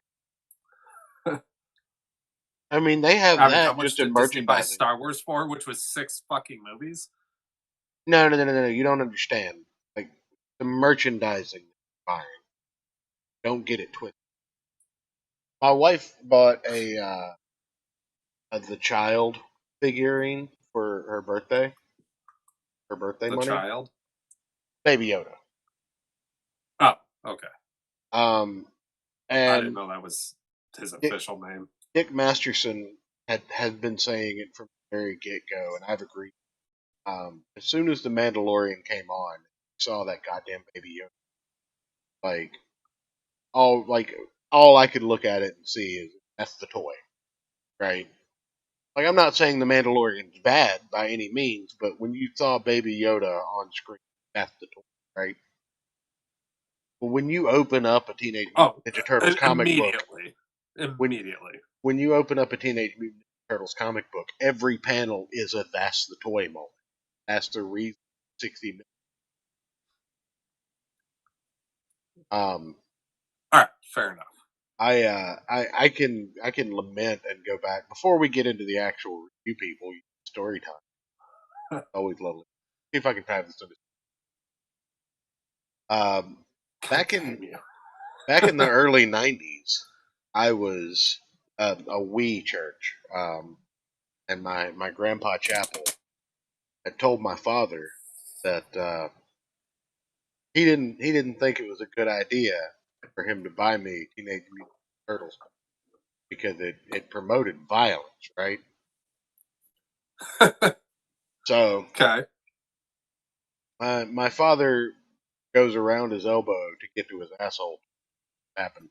Speaker 2: I mean, they have
Speaker 1: I mean, how
Speaker 2: that
Speaker 1: much
Speaker 2: just in
Speaker 1: did Disney buy
Speaker 2: merchandising.
Speaker 1: Star Wars for, which was 6 fucking movies?
Speaker 2: No, no, no, no, no. You don't understand. Like the merchandising they're buying. Don't get it twisted. My wife bought the child figurine for her birthday
Speaker 1: The
Speaker 2: money.
Speaker 1: child.
Speaker 2: Baby Yoda.
Speaker 1: Oh, okay.
Speaker 2: Um,
Speaker 1: I didn't
Speaker 2: and
Speaker 1: know that was his
Speaker 2: Dick,
Speaker 1: official name.
Speaker 2: Dick Masterson had been saying it from the very get go, and I've agreed. As soon as the Mandalorian came on, saw that goddamn Baby Yoda. Like like all I could look at it and see is that's the toy, right? Like I'm not saying the Mandalorian's bad by any means, but when you saw Baby Yoda on screen, that's the toy, right? But when you open up a Teenage Mutant
Speaker 1: Oh,
Speaker 2: Ninja Turtles comic book,
Speaker 1: immediately.
Speaker 2: when
Speaker 1: Immediately.
Speaker 2: when you open up a Teenage Mutant Ninja Turtles comic book, every panel is a that's the toy moment. That's the reason 60 minutes.
Speaker 1: All right, fair enough.
Speaker 2: I can lament and go back before we get into the actual review people story time. Always lovely. See if I can tie this into. Um,
Speaker 1: God
Speaker 2: back in
Speaker 1: damn you.
Speaker 2: the early '90s, I was a wee church, and my grandpa chapel had told my father that he didn't think it was a good idea for him to buy me Teenage Mutant Ninja Turtles because it promoted violence, right? So
Speaker 1: Okay.
Speaker 2: my father goes around his elbow to get to his asshole. Happened.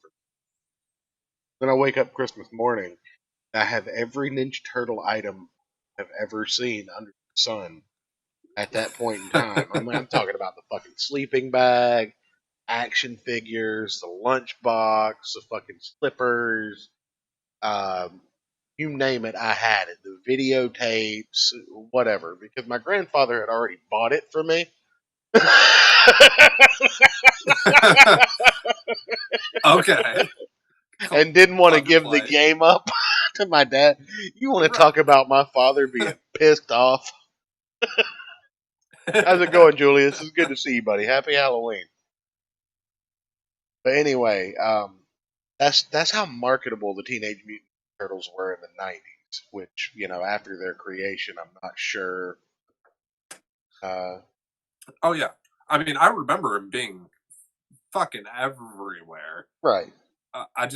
Speaker 2: Then I wake up Christmas morning. I have every Ninja Turtle item I've ever seen under the sun at that point in time. I'm talking about the fucking sleeping bag, action figures, the lunchbox, the fucking slippers, um, you name it, I had it. The videotapes, whatever, because my grandfather had already bought it for me.
Speaker 1: Okay.
Speaker 2: And didn't want to
Speaker 1: Plug and
Speaker 2: give the
Speaker 1: play.
Speaker 2: game up to my dad. You want to
Speaker 1: Right.
Speaker 2: talk about my father being pissed off? How's it going, Julius? It's good to see you, buddy. Happy Halloween. But anyway, that's how marketable the Teenage Mutant Ninja Turtles were in the '90s. Which after their creation, I'm not sure. Uh,
Speaker 1: Oh yeah. I mean, I remember him being fucking everywhere.
Speaker 2: right.
Speaker 1: I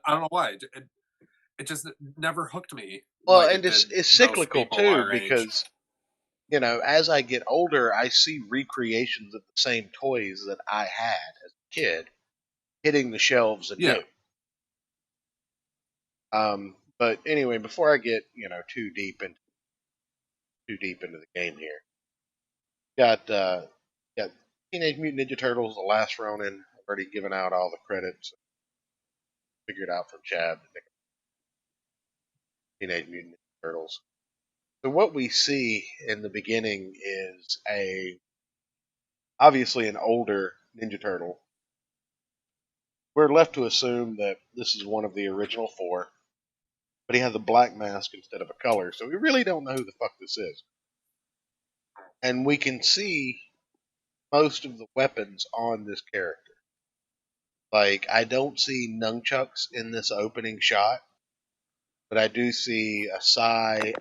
Speaker 1: don't know why. It just never hooked me
Speaker 2: Well,
Speaker 1: like
Speaker 2: and
Speaker 1: it did
Speaker 2: it's
Speaker 1: most
Speaker 2: cyclical
Speaker 1: people
Speaker 2: too
Speaker 1: our age.
Speaker 2: because as I get older, I see recreations of the same toys that I had as a kid hitting the shelves
Speaker 1: Yeah.
Speaker 2: anew. But anyway, before I get too deep into the game here, got Teenage Mutant Ninja Turtles: The Last Ronin. I've already given out all the credits. Figured out from Chad that Teenage Mutant Ninja Turtles. So what we see in the beginning is obviously an older Ninja Turtle. We're left to assume that this is one of the original four, but he has a black mask instead of a color, so we really don't know who the fuck this is. And we can see most of the weapons on this character. Like, I don't see nunchucks in this opening shot. but I do see a sai,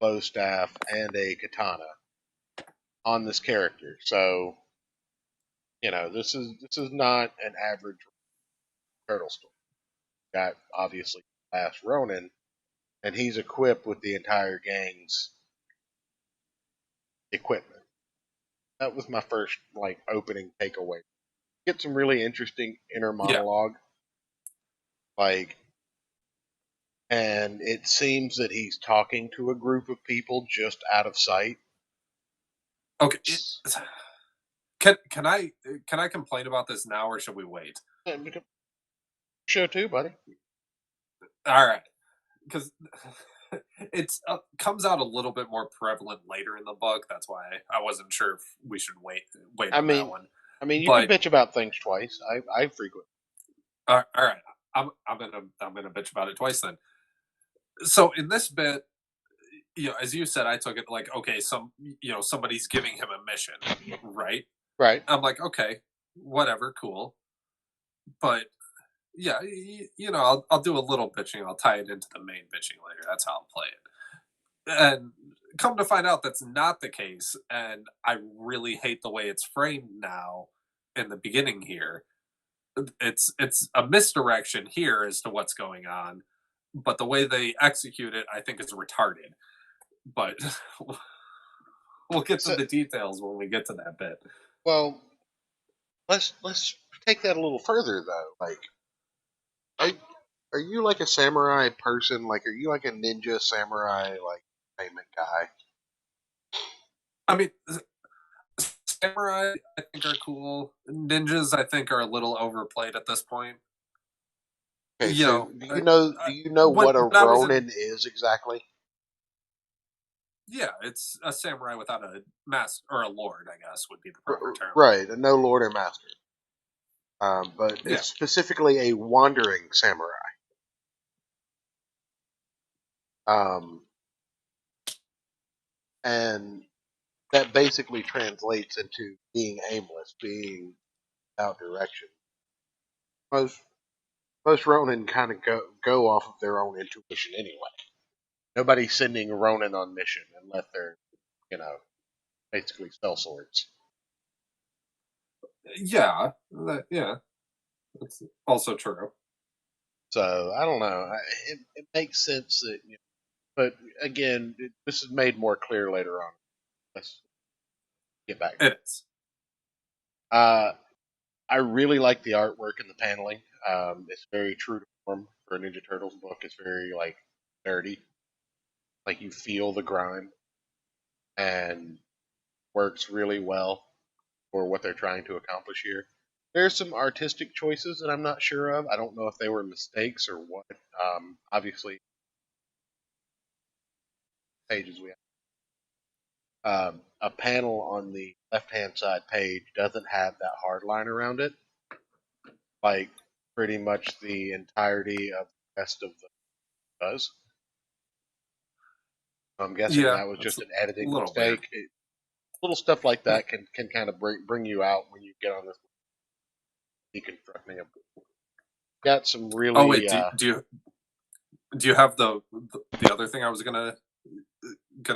Speaker 2: bow staff, and a katana on this character. So, this is not an average turtle story. Got obviously last Ronin, and he's equipped with the entire gang's equipment. That was my first opening takeaway. Get some really interesting inner
Speaker 1: Yeah.
Speaker 2: monologue, and it seems that he's talking to a group of people just out of sight.
Speaker 1: Okay. Can I complain about this now, or should we wait?
Speaker 2: Show too, buddy.
Speaker 1: All right, because it's comes out a little bit more prevalent later in the book. That's why I wasn't sure if we should wait on that one.
Speaker 2: You can bitch about things twice. I frequent.
Speaker 1: All right, I'm gonna bitch about it twice then. So in this bit, as you said, I took it like, okay, somebody's giving him a mission, right?
Speaker 2: Right.
Speaker 1: I'm like, okay, whatever, cool. But yeah, I'll do a little bitching. I'll tie it into the main bitching later. That's how I'll play it. And come to find out, that's not the case. And I really hate the way it's framed now in the beginning here. It's a misdirection here as to what's going on, but the way they execute it, I think, is retarded. But we'll get to the details when we get to that bit.
Speaker 2: Well, let's take that a little further though. Are you like a samurai person? Are you like a ninja samurai payment guy?
Speaker 1: I mean, samurai I think are cool. Ninjas I think are a little overplayed at this point.
Speaker 2: Okay, so do you know what a Ronin is exactly?
Speaker 1: Yeah, it's a samurai without a master, or a lord, I guess would be the proper term.
Speaker 2: Right, a no lord or master. But it's specifically a wandering samurai. And that basically translates into being aimless, being without direction. Most Ronin kind of go off of their own intuition anyway. Nobody's sending a Ronin on mission unless they're, basically spell swords.
Speaker 1: Yeah, that's also true.
Speaker 2: So I don't know. It makes sense that, but again, this is made more clear later on. Let's get back.
Speaker 1: It is.
Speaker 2: I really like the artwork and the paneling. It's very true to form for a Ninja Turtles book. It's very nerdy. You feel the grime, and works really well for what they're trying to accomplish here. There's some artistic choices that I'm not sure of. I don't know if they were mistakes or what. Obviously, pages we have. A panel on the left-hand side page doesn't have that hard line around it. Pretty much the entirety of the rest of the does. I'm guessing that was just an editing mistake. Little stuff like that can kind of bring you out when you get on this deconstructing. Got some really.
Speaker 1: Oh wait, do you have the other thing I was gonna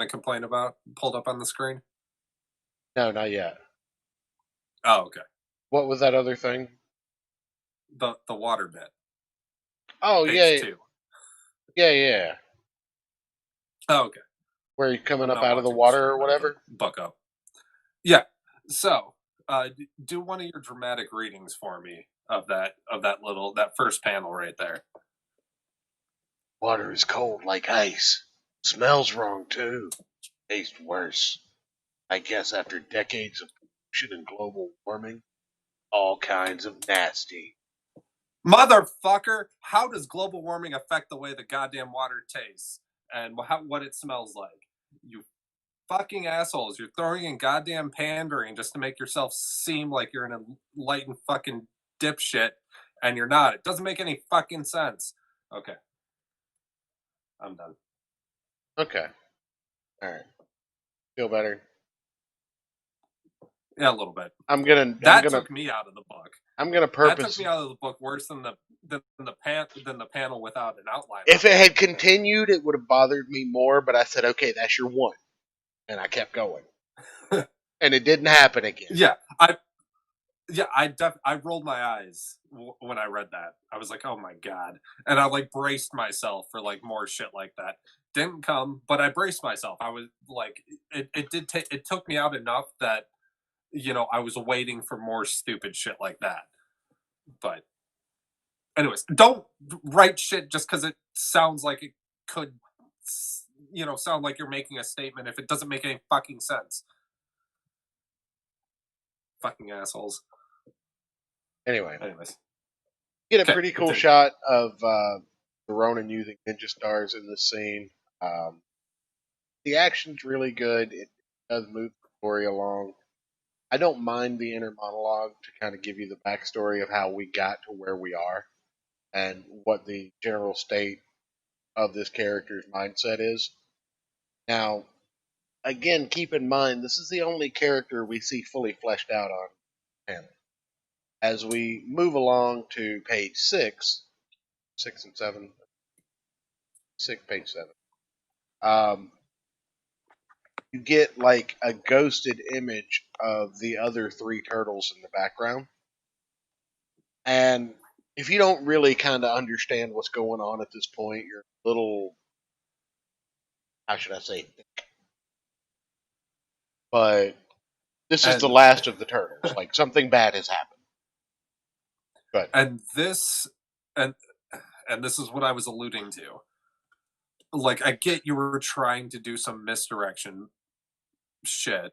Speaker 1: complain about pulled up on the screen?
Speaker 2: No, not yet.
Speaker 1: Oh, okay.
Speaker 2: What was that other thing?
Speaker 1: The water bit.
Speaker 2: Oh,
Speaker 1: Page 2.
Speaker 2: Yeah.
Speaker 1: Oh, okay.
Speaker 2: Where you're coming up out of the water or whatever?
Speaker 1: Buck up. Yeah. So, do one of your dramatic readings for me of that first panel right there.
Speaker 2: Water is cold like ice. Smells wrong too. Tastes worse. I guess after decades of pollution and global warming, all kinds of nasty.
Speaker 1: Motherfucker, how does global warming affect the way the goddamn water tastes and what it smells like? You fucking assholes. You're throwing in goddamn pandering just to make yourself seem like you're an enlightened fucking dipshit, and you're not. It doesn't make any fucking sense. Okay. I'm done.
Speaker 2: Okay. Alright. Feel better?
Speaker 1: Yeah, a little bit. That took me out of the book.
Speaker 2: That
Speaker 1: took me out of the book worse than the panel without an outline.
Speaker 2: If it had continued, it would have bothered me more. But I said, okay, that's your one, and I kept going, and it didn't happen again.
Speaker 1: Yeah, I rolled my eyes when I read that. I was like, oh my god, and I like braced myself for like more shit like that. Didn't come, but I braced myself. I was like, it took me out enough that I was waiting for more stupid shit like that. But anyways, don't write shit just because it sounds like it could, sound like you're making a statement if it doesn't make any fucking sense. Fucking assholes.
Speaker 2: Anyways. Get a pretty cool shot of the Ronin using ninja stars in this scene. The action's really good. It does move the story along. I don't mind the inner monologue to kind of give you the backstory of how we got to where we are and what the general state of this character's mindset is. Now, again, keep in mind, this is the only character we see fully fleshed out on panel. As we move along to page 6 and 7, page 7, you get like a ghosted image of the other 3 turtles in the background. And if you don't really kind of understand what's going on at this point, you're a little, how should I say, but this is the last of the turtles. Like, something bad has happened. But
Speaker 1: and this is what I was alluding to. Like, I get you were trying to do some misdirection shit,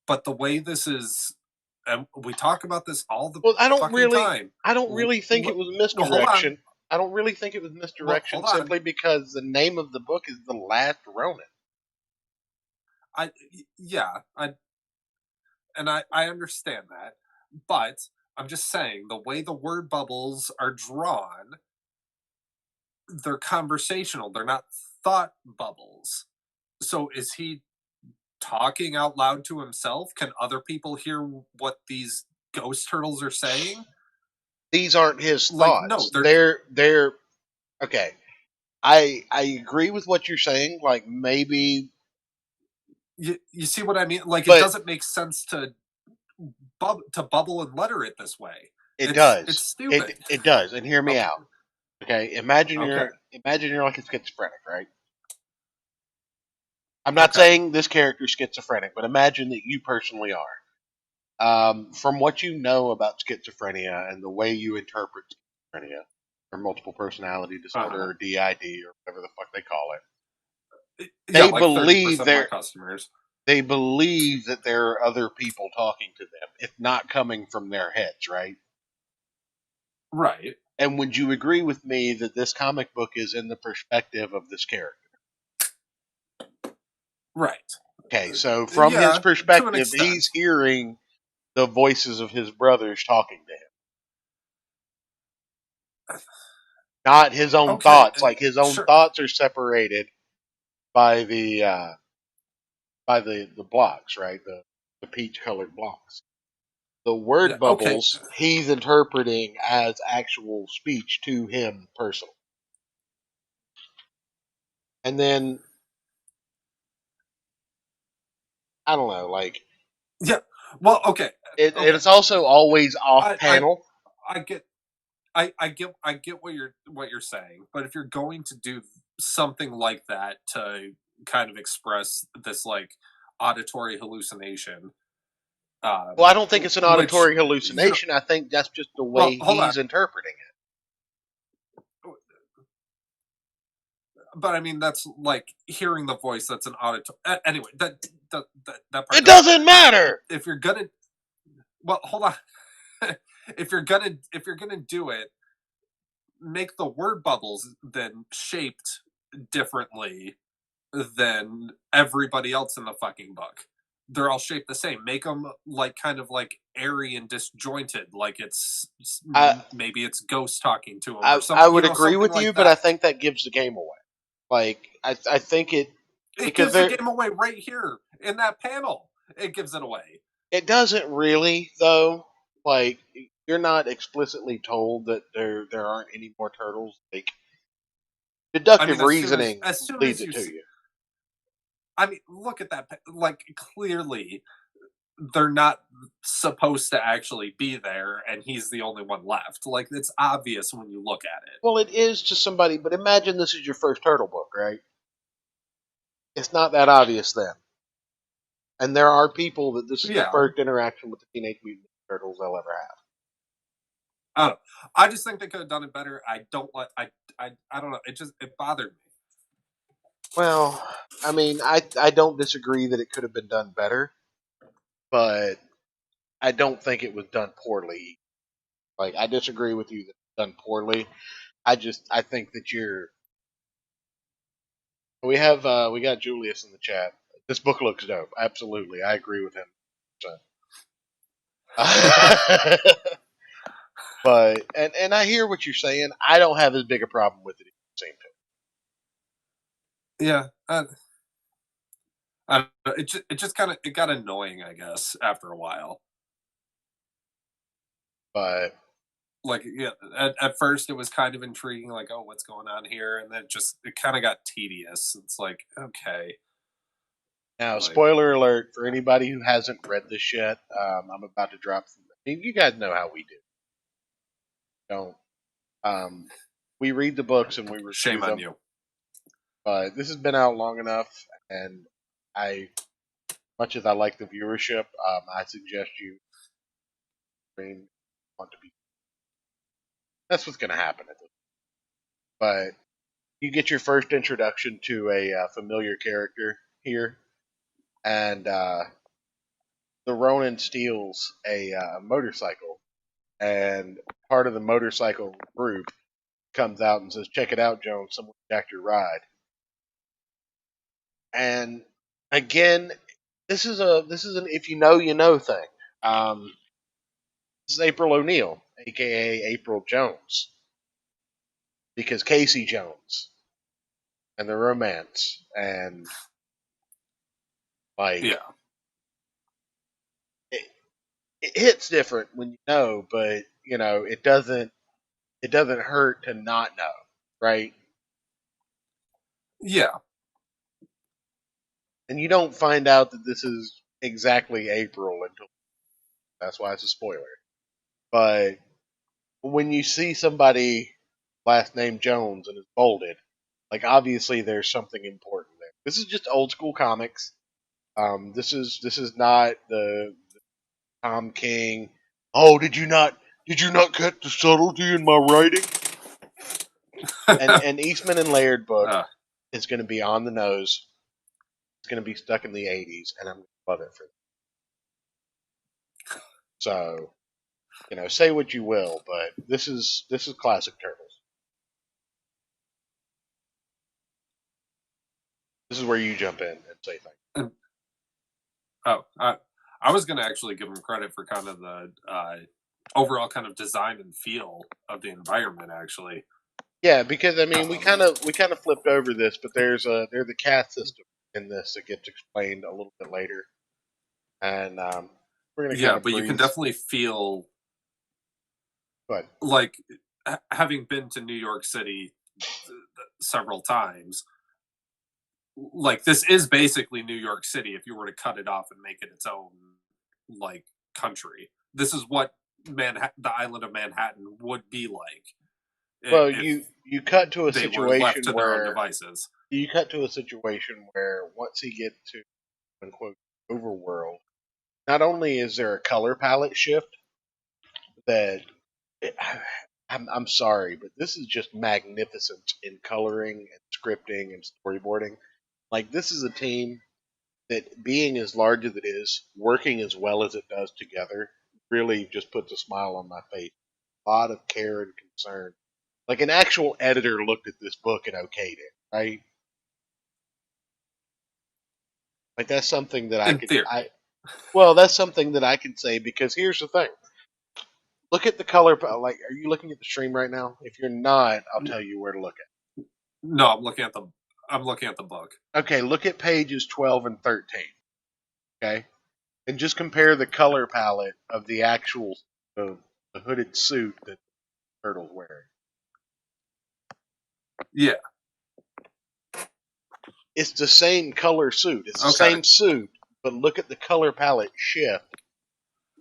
Speaker 1: but the way this is, and we talk about this all the time.
Speaker 2: I don't really think it was misdirection. I don't really think it was misdirection simply because the name of the book is The Last Ronin.
Speaker 1: I understand that, but I'm just saying the way the word bubbles are drawn, they're conversational. They're not thought bubbles. So is he talking out loud to himself? Can other people hear what these ghost turtles are saying?
Speaker 2: These aren't his thoughts. No, they're okay. I agree with what you're saying. Like, maybe
Speaker 1: you see what I mean? Like, it doesn't make sense to bubble and letter it this way.
Speaker 2: It does.
Speaker 1: It's stupid.
Speaker 2: It does. And hear me out. Okay, imagine you're like a schizophrenic, right? I'm not saying this character's schizophrenic, but imagine that you personally are. From what you know about schizophrenia and the way you interpret schizophrenia, or multiple personality disorder, or DID, or whatever the fuck they call it, they believe they believe that there are other people talking to them, if not coming from their heads, right?
Speaker 1: Right.
Speaker 2: And would you agree with me that this comic book is in the perspective of this character?
Speaker 1: Right.
Speaker 2: Okay, so from his perspective, he's hearing the voices of his brothers talking to him. Not his own thoughts. Like, his own thoughts are separated by the blocks, right? The peach-colored blocks. The word bubbles, he's interpreting as actual speech to him personally. And then, I don't know, like...
Speaker 1: Yeah, well, okay.
Speaker 2: It's also always off-panel.
Speaker 1: I get what you're saying, but if you're going to do something like that to kind of express this, like, auditory hallucination...
Speaker 2: well, I don't think it's an auditory hallucination. I think that's just the way he's interpreting it.
Speaker 1: But I mean, that's like hearing the voice. That's an auditory. Anyway, that part.
Speaker 2: It doesn't matter
Speaker 1: if you're gonna. Well, hold on. if you're gonna do it, make the word bubbles then shaped differently than everybody else in the fucking book. They're all shaped the same. Make them like kind of like airy and disjointed, like it's maybe it's ghost talking to him.
Speaker 2: I would agree with you, but I think that gives the game away. Like, I think it
Speaker 1: gives the game away right here in that panel. it gives it away.
Speaker 2: It doesn't really, though. Like, you're not explicitly told that there aren't any more turtles. Like,
Speaker 1: I
Speaker 2: deductive
Speaker 1: mean,
Speaker 2: reasoning
Speaker 1: as soon
Speaker 2: leads
Speaker 1: as
Speaker 2: it
Speaker 1: you,
Speaker 2: to you.
Speaker 1: I mean, look at that. Like, clearly, they're not supposed to actually be there, and he's the only one left. Like, it's obvious when you look at it.
Speaker 2: Well, it is to somebody, but imagine this is your first turtle book, right? It's not that obvious then. And there are people that this is the
Speaker 1: Yeah,
Speaker 2: first interaction with the Teenage Mutant Ninja Turtles they'll ever have.
Speaker 1: I don't know. I just think they could have done it better. I don't like. I don't know. It bothered me.
Speaker 2: Well, I mean, I don't disagree that it could have been done better, but I don't think it was done poorly. Like, I disagree with you that it's done poorly. I think that we got Julius in the chat. This book looks dope. Absolutely, I agree with him. But and I hear what you're saying. I don't have as big a problem with it at the same time.
Speaker 1: Yeah, I don't know. It just kind of it got annoying, I guess, after a while.
Speaker 2: But
Speaker 1: Like, yeah, at first it was kind of intriguing, like, oh, what's going on here, and then it kind of got tedious. It's like, okay,
Speaker 2: now,
Speaker 1: like,
Speaker 2: spoiler alert for anybody who hasn't read this yet. I'm about to drop. I mean, you guys know how we do. Don't. We read the books and we review
Speaker 1: shame on
Speaker 2: them.
Speaker 1: you.
Speaker 2: But this has been out long enough, and much as I like the viewership, I suggest you want to be. That's what's going to happen at this. But you get your first introduction to a familiar character here, and the Ronin steals a motorcycle, and part of the motorcycle group comes out and says, "Check it out, Jones! Someone jacked your ride." And again, this is an if you know you know thing. This is April O'Neil, aka April Jones, because Casey Jones and the romance and like
Speaker 1: Yeah,
Speaker 2: it, it hits different when you know, but it doesn't hurt to not know, right?
Speaker 1: yeah,
Speaker 2: And you don't find out that this is exactly April until that's why it's a spoiler. But when you see somebody last name Jones and is bolded, like obviously there's something important there. This is just old school comics. This is not the Tom King. Oh, did you not get the subtlety in my writing? And Eastman and Laird book
Speaker 1: uh,
Speaker 2: is going to be on the nose. It's going to be stuck in the '80s, and I'm going to love it for them. So, say what you will, but this is classic Turtles. This is where you jump in and say things.
Speaker 1: oh, I was gonna actually give him credit for kind of the overall kind of design and feel of the environment, actually.
Speaker 2: Yeah, because I mean, we kind of flipped over this, but there's the caste system in this that gets explained a little bit later, and we're gonna kind
Speaker 1: Yeah,
Speaker 2: of
Speaker 1: but you can
Speaker 2: breeze.
Speaker 1: definitely feel
Speaker 2: But
Speaker 1: like having been to New York City several times, like this is basically New York City if you were to cut it off and make it its own like country. This is what the island of Manhattan would be like
Speaker 2: well,
Speaker 1: if
Speaker 2: you cut to a
Speaker 1: they were left
Speaker 2: situation
Speaker 1: to their own
Speaker 2: where
Speaker 1: devices.
Speaker 2: once he gets to unquote overworld, not only is there a color palette shift that I'm sorry, but this is just magnificent in coloring and scripting and storyboarding. Like this is a team that being as large as it is, working as well as it does together, really just puts a smile on my face. A lot of care and concern. Like an actual editor looked at this book and okayed it, right? Like that's something that
Speaker 1: In theory.
Speaker 2: that's something that I can say because here's the thing. Look at the color. Like, are you looking at the stream right now? If you're not, I'll tell you where to look at.
Speaker 1: No, I'm looking at the book.
Speaker 2: Okay, look at pages 12 and 13. Okay, And just compare the color palette of the actual the hooded suit that Turtle's wearing.
Speaker 1: Yeah.
Speaker 2: It's the same color suit. It's the
Speaker 1: Okay.
Speaker 2: same suit, but look at the color palette shift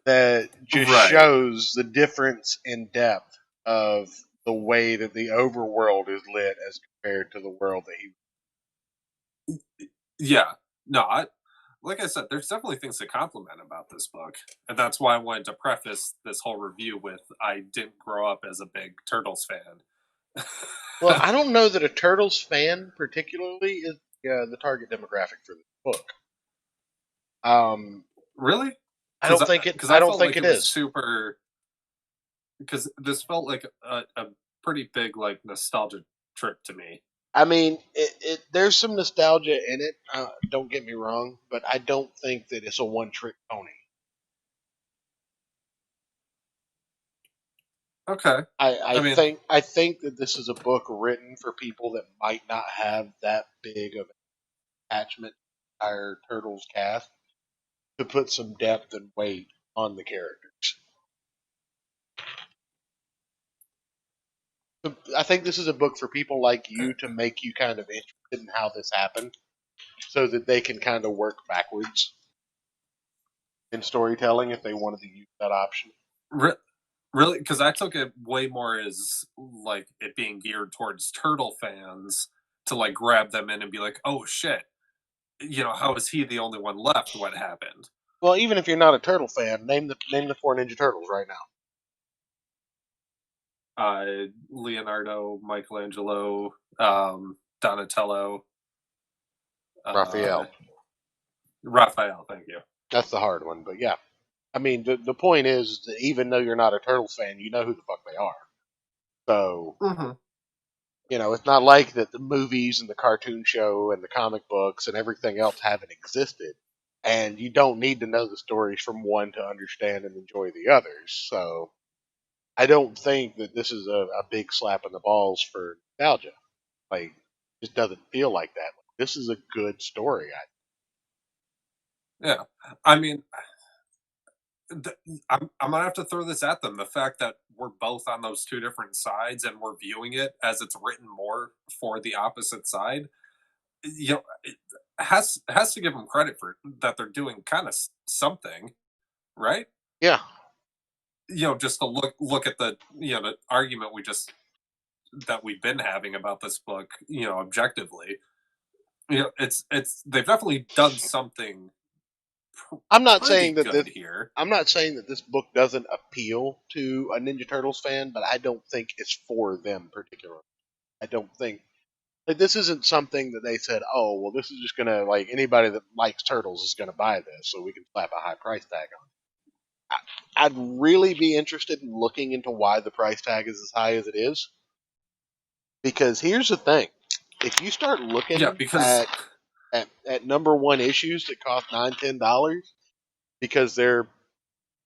Speaker 2: that just
Speaker 1: Right.
Speaker 2: shows the difference in depth of the way that the overworld is lit as compared to the world that he.
Speaker 1: Yeah. No, like I said, there's definitely things to compliment about this book. And that's why I wanted to preface this whole review with I didn't grow up as a big Turtles fan.
Speaker 2: Well, I don't know that a Turtles fan particularly is the target demographic for this book.
Speaker 1: Really?
Speaker 2: I don't think it.
Speaker 1: Because
Speaker 2: I
Speaker 1: I
Speaker 2: don't
Speaker 1: felt
Speaker 2: think
Speaker 1: like
Speaker 2: it
Speaker 1: it was
Speaker 2: is.
Speaker 1: super. Because this felt like a pretty big like nostalgia trip to me.
Speaker 2: I mean, there's some nostalgia in it. Don't get me wrong, but I don't think that it's a one-trick pony.
Speaker 1: Okay.
Speaker 2: I
Speaker 1: I mean,
Speaker 2: think that this is a book written for people that might not have that big of an attachment to the entire Turtles cast to put some depth and weight on the characters. I think this is a book for people like you to make you kind of interested in how this happened, so that they can kind of work backwards in storytelling if they wanted to use that option.
Speaker 1: really, because I took it way more as like it being geared towards turtle fans to like grab them in and be like, oh shit, how is he the only one left? What happened?
Speaker 2: Well, even if you're not a turtle fan, name the four Ninja Turtles right now.
Speaker 1: Leonardo, Michelangelo, Donatello,
Speaker 2: Raphael.
Speaker 1: Raphael. Thank you.
Speaker 2: That's the hard one, but yeah. I mean, the point is that even though you're not a Turtles fan, you know who the fuck they are. So, it's not like that the movies and the cartoon show and the comic books and everything else haven't existed. And you don't need to know the stories from one to understand and enjoy the others. So, I don't think that this is a big slap in the balls for nostalgia. Like, it just doesn't feel like that. This is a good story.
Speaker 1: Yeah, I mean, I'm gonna have to throw this at them. The fact that we're both on those two different sides and we're viewing it as it's written more for the opposite side, it has to give them credit for that. They're doing kind of something, right?
Speaker 2: Yeah.
Speaker 1: Just to look at the argument that we've been having about this book, objectively, it's they've definitely done something
Speaker 2: I'm not
Speaker 1: pretty
Speaker 2: saying that
Speaker 1: good here.
Speaker 2: I'm not saying that this book doesn't appeal to a Ninja Turtles fan, but I don't think it's for them particularly. I don't think this isn't something that they said, "Oh, well, this is just gonna like anybody that likes turtles is gonna buy this, so we can slap a high price tag on it." I'd really be interested in looking into why the price tag is as high as it is, because here's the thing: if you start looking
Speaker 1: Because
Speaker 2: at number one issues that cost $9-10 because they're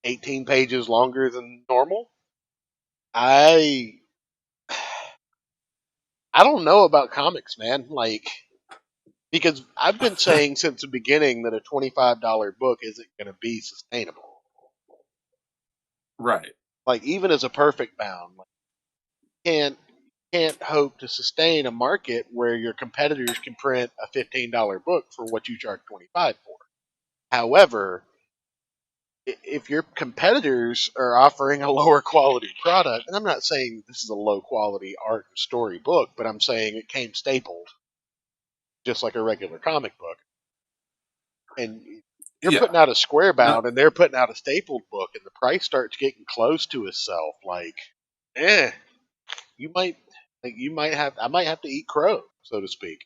Speaker 2: 18 pages longer than normal, I don't know about comics, man. Like, because I've been saying since the beginning that a $25 book isn't going to be sustainable.
Speaker 1: right,
Speaker 2: Like, even as a perfect bound, like, can't hope to sustain a market where your competitors can print a $15 book for what you charge 25 for. However, if your competitors are offering a lower quality product, and I'm not saying this is a low quality art and story book, but I'm saying it came stapled just like a regular comic book, and you're
Speaker 1: yeah,
Speaker 2: putting out a square
Speaker 1: no,
Speaker 2: bound and they're putting out a stapled book, and the price starts getting close to itself, like, eh, you might I might have to eat crow, so to speak.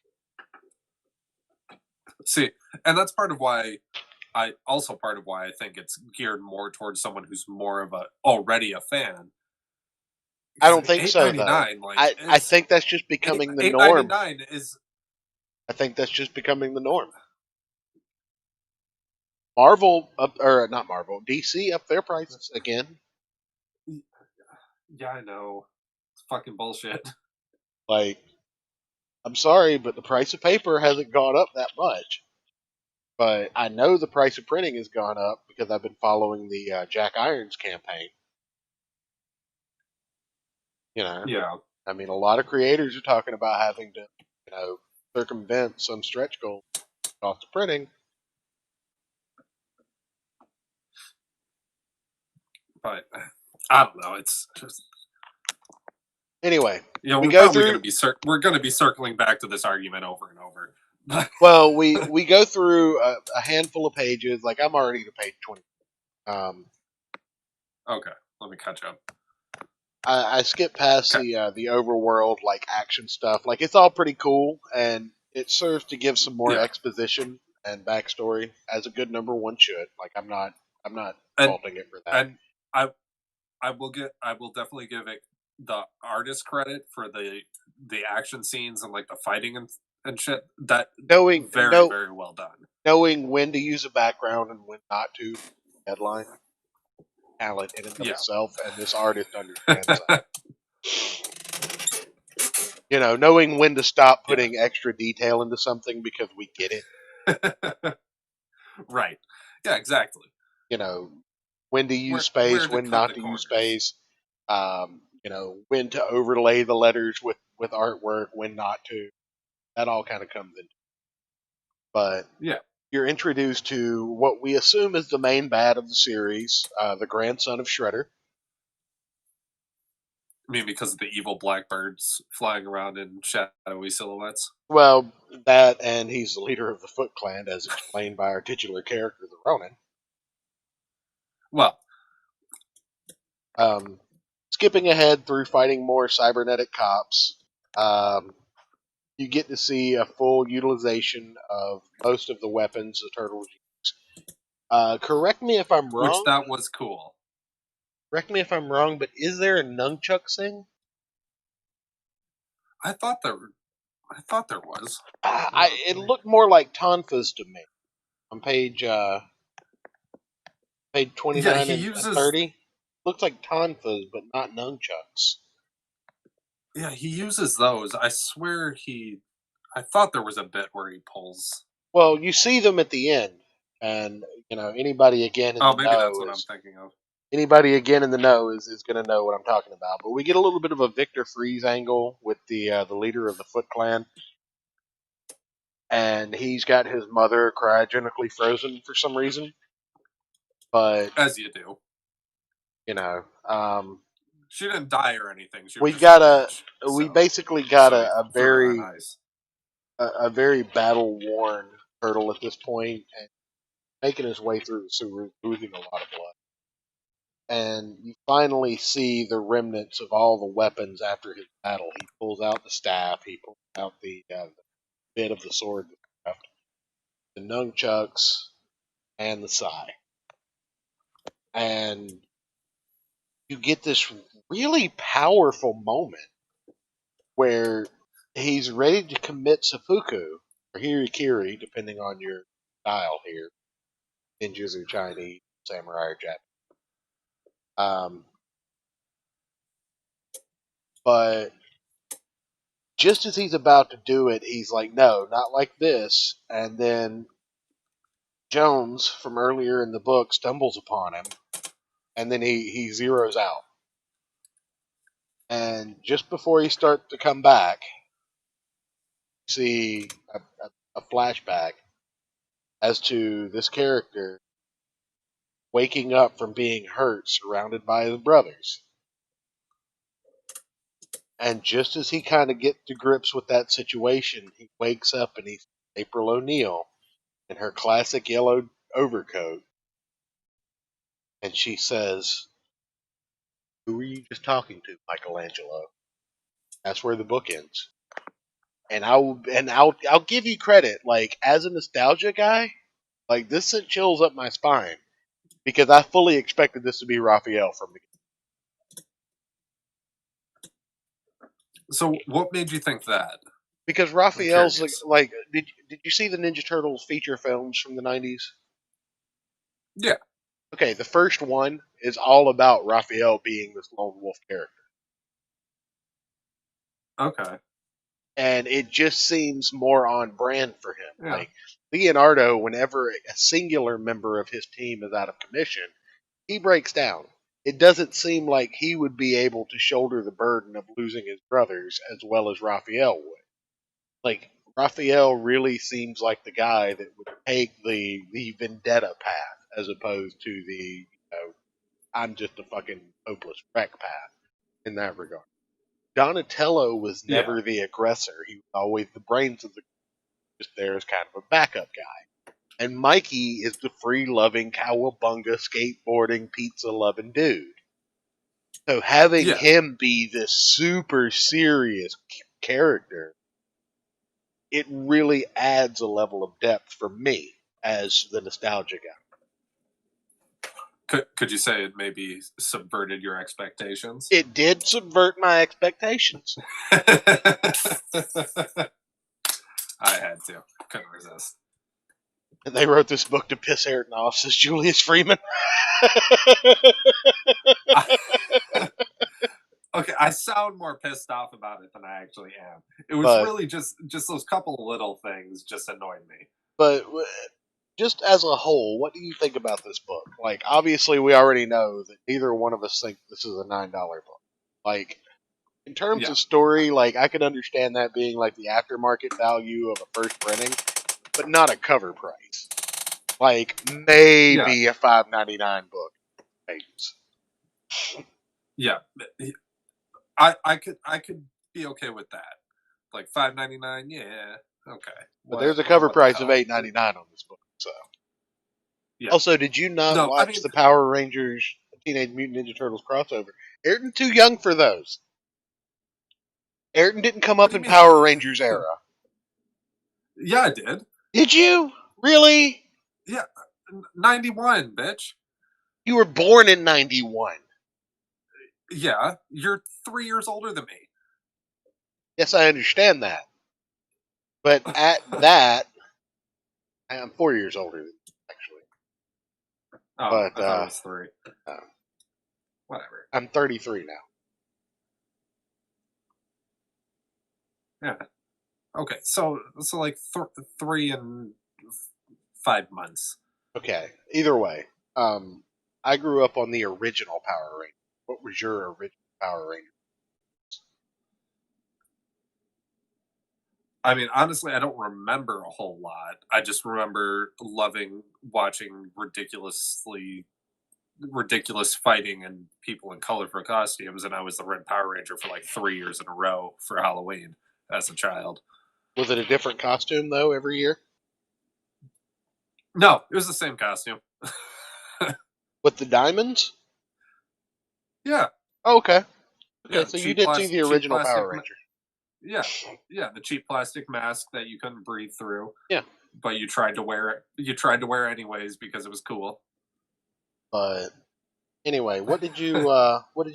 Speaker 1: see, and that's part of why I think it's geared more towards someone who's more of a already a fan.
Speaker 2: I
Speaker 1: Because
Speaker 2: don't think
Speaker 1: eight
Speaker 2: so
Speaker 1: ninety
Speaker 2: though.
Speaker 1: nine, like
Speaker 2: I
Speaker 1: it's
Speaker 2: think that's just becoming the
Speaker 1: eight ninety
Speaker 2: norm.
Speaker 1: nine is
Speaker 2: I think that's just becoming the norm. Marvel up, or not Marvel, DC up their prices again.
Speaker 1: yeah, I know, it's fucking bullshit.
Speaker 2: Like, I'm sorry, but the price of paper hasn't gone up that much. But I know the price of printing has gone up because I've been following the Jack Irons campaign.
Speaker 1: Yeah.
Speaker 2: I mean, a lot of creators are talking about having to, circumvent some stretch goals cost of printing.
Speaker 1: But I don't know. It's just
Speaker 2: Anyway,
Speaker 1: we're probably going to be we're going to be circling back to this argument over and over.
Speaker 2: Well, we go through a handful of pages. Like I'm already to page 20.
Speaker 1: Okay, let me catch up.
Speaker 2: I skip past the overworld like action stuff. Like it's all pretty cool, and it serves to give some more exposition and backstory, as a good number one should. Like I'm not faulting it for that.
Speaker 1: And I will definitely give it the artist credit for the action scenes and like the fighting and shit. That very well done.
Speaker 2: Knowing when to use a background and when not to. Headline talent in and of itself, and this artist understands that. Knowing when to stop putting extra detail into something because we get it.
Speaker 1: Right. Yeah, exactly.
Speaker 2: When to use space, when not to use space. When to overlay the letters with artwork, when not to. That all kind of comes in. But you're introduced to what we assume is the main bad of the series, the grandson of Shredder.
Speaker 1: I mean, because of the evil blackbirds flying around in shadowy silhouettes?
Speaker 2: Well, that, and he's the leader of the Foot Clan, as explained by our titular character, the Ronin.
Speaker 1: Well.
Speaker 2: Skipping ahead through fighting more cybernetic cops, you get to see a full utilization of most of the weapons the Turtles use. Correct me if I'm wrong.
Speaker 1: Which that was cool.
Speaker 2: Correct me if I'm wrong, but is there a nunchuck thing?
Speaker 1: I thought there was.
Speaker 2: It looked more like Tonfa's to me. On page 29 and 30. Looks like Tonfa's, but not nunchucks.
Speaker 1: Yeah, he uses those. I swear I thought there was a bit where he pulls.
Speaker 2: Well, you see them at the end, and anybody again in the know. Oh, maybe
Speaker 1: that's what I'm thinking of.
Speaker 2: Anybody again in the know is going to know what I'm talking about. But we get a little bit of a Victor Freeze angle with the leader of the Foot Clan, and he's got his mother cryogenically frozen for some reason. But
Speaker 1: as you do, she didn't die or anything.
Speaker 2: We basically got a very battle worn turtle at this point, and making his way through the sewer, losing a lot of blood. And you finally see the remnants of all the weapons after his battle. He pulls out the staff, he pulls out the bit of the sword, the nunchucks, and the sai. And you get this really powerful moment where he's ready to commit seppuku, or hirikiri, depending on your style here. Ninjas are Chinese, samurai are Japanese. But just as he's about to do it, he's like, no, not like this. And then Jones, from earlier in the book, stumbles upon him. And then he zeroes out. And just before he starts to come back, you see a flashback as to this character waking up from being hurt, surrounded by his brothers. And just as he kind of gets to grips with that situation, he wakes up and he's April O'Neil in her classic yellow overcoat. And she says, "Who were you just talking to, Michelangelo?" That's where the book ends. And I'll give you credit, like as a nostalgia guy, like this sent chills up my spine because I fully expected this to be Raphael from the beginning.
Speaker 1: So what made you think that?
Speaker 2: Because Raphael's like did you see the Ninja Turtles feature films from the 90s?
Speaker 1: Yeah.
Speaker 2: Okay, the first one is all about Raphael being this lone wolf character.
Speaker 1: Okay.
Speaker 2: And it just seems more on brand for him. Yeah. Like Leonardo, whenever a singular member of his team is out of commission, he breaks down. It doesn't seem like he would be able to shoulder the burden of losing his brothers as well as Raphael would. Like, Raphael really seems like the guy that would take the vendetta path as opposed to the, I'm just a fucking hopeless wreck path in that regard. Donatello was never the aggressor. He was always the brains of the group, just there as kind of a backup guy. And Mikey is the free-loving, cowabunga, skateboarding, pizza-loving dude. So having him be this super serious character, it really adds a level of depth for me as the nostalgia guy.
Speaker 1: Could you say it maybe subverted your expectations?
Speaker 2: It did subvert my expectations.
Speaker 1: I had to. Couldn't resist.
Speaker 2: And they wrote this book to piss Ayrton off, says Julius Freeman.
Speaker 1: Okay, I sound more pissed off about it than I actually am. It was really just those couple of little things just annoyed me.
Speaker 2: But just as a whole, what do you think about this book? Like, obviously, we already know that neither one of us think this is a $9 book. Like, in terms of story, like, I could understand that being like the aftermarket value of a first printing, but not a cover price. Like, maybe a $5.99 book.
Speaker 1: Yeah, I could be okay with that. Like $5.99, yeah, okay.
Speaker 2: But there's a cover price of $8.99 on this book. So, also, did you not watch the Power Rangers Teenage Mutant Ninja Turtles crossover? Ayrton's too young for those. Ayrton didn't come up in Power Rangers era.
Speaker 1: Yeah, I did.
Speaker 2: Did you? Really?
Speaker 1: Yeah, 91, bitch.
Speaker 2: You were born in 91.
Speaker 1: Yeah, you're 3 years older than me.
Speaker 2: Yes, I understand that. But at that, I'm 4 years older than you, actually.
Speaker 1: Oh, but, I thought it was 3. Whatever.
Speaker 2: I'm 33 now.
Speaker 1: Yeah. Okay, so like 3 and 5 months.
Speaker 2: Okay. Either way, I grew up on the original Power Ranger. What was your original Power Ranger?
Speaker 1: I mean, honestly, I don't remember a whole lot. I just remember watching ridiculous fighting and people in colorful costumes, and I was the Red Power Ranger for like 3 years in a row for Halloween as a child.
Speaker 2: Was it a different costume, though, every year?
Speaker 1: No, it was the same costume.
Speaker 2: With the diamonds?
Speaker 1: Yeah.
Speaker 2: Oh, okay.
Speaker 1: Yeah,
Speaker 2: so you did see the original Power Ranger.
Speaker 1: Yeah, the cheap plastic mask that you couldn't breathe through.
Speaker 2: Yeah.
Speaker 1: But you tried to wear it. You tried to wear it anyways because it was cool.
Speaker 2: But anyway, what did you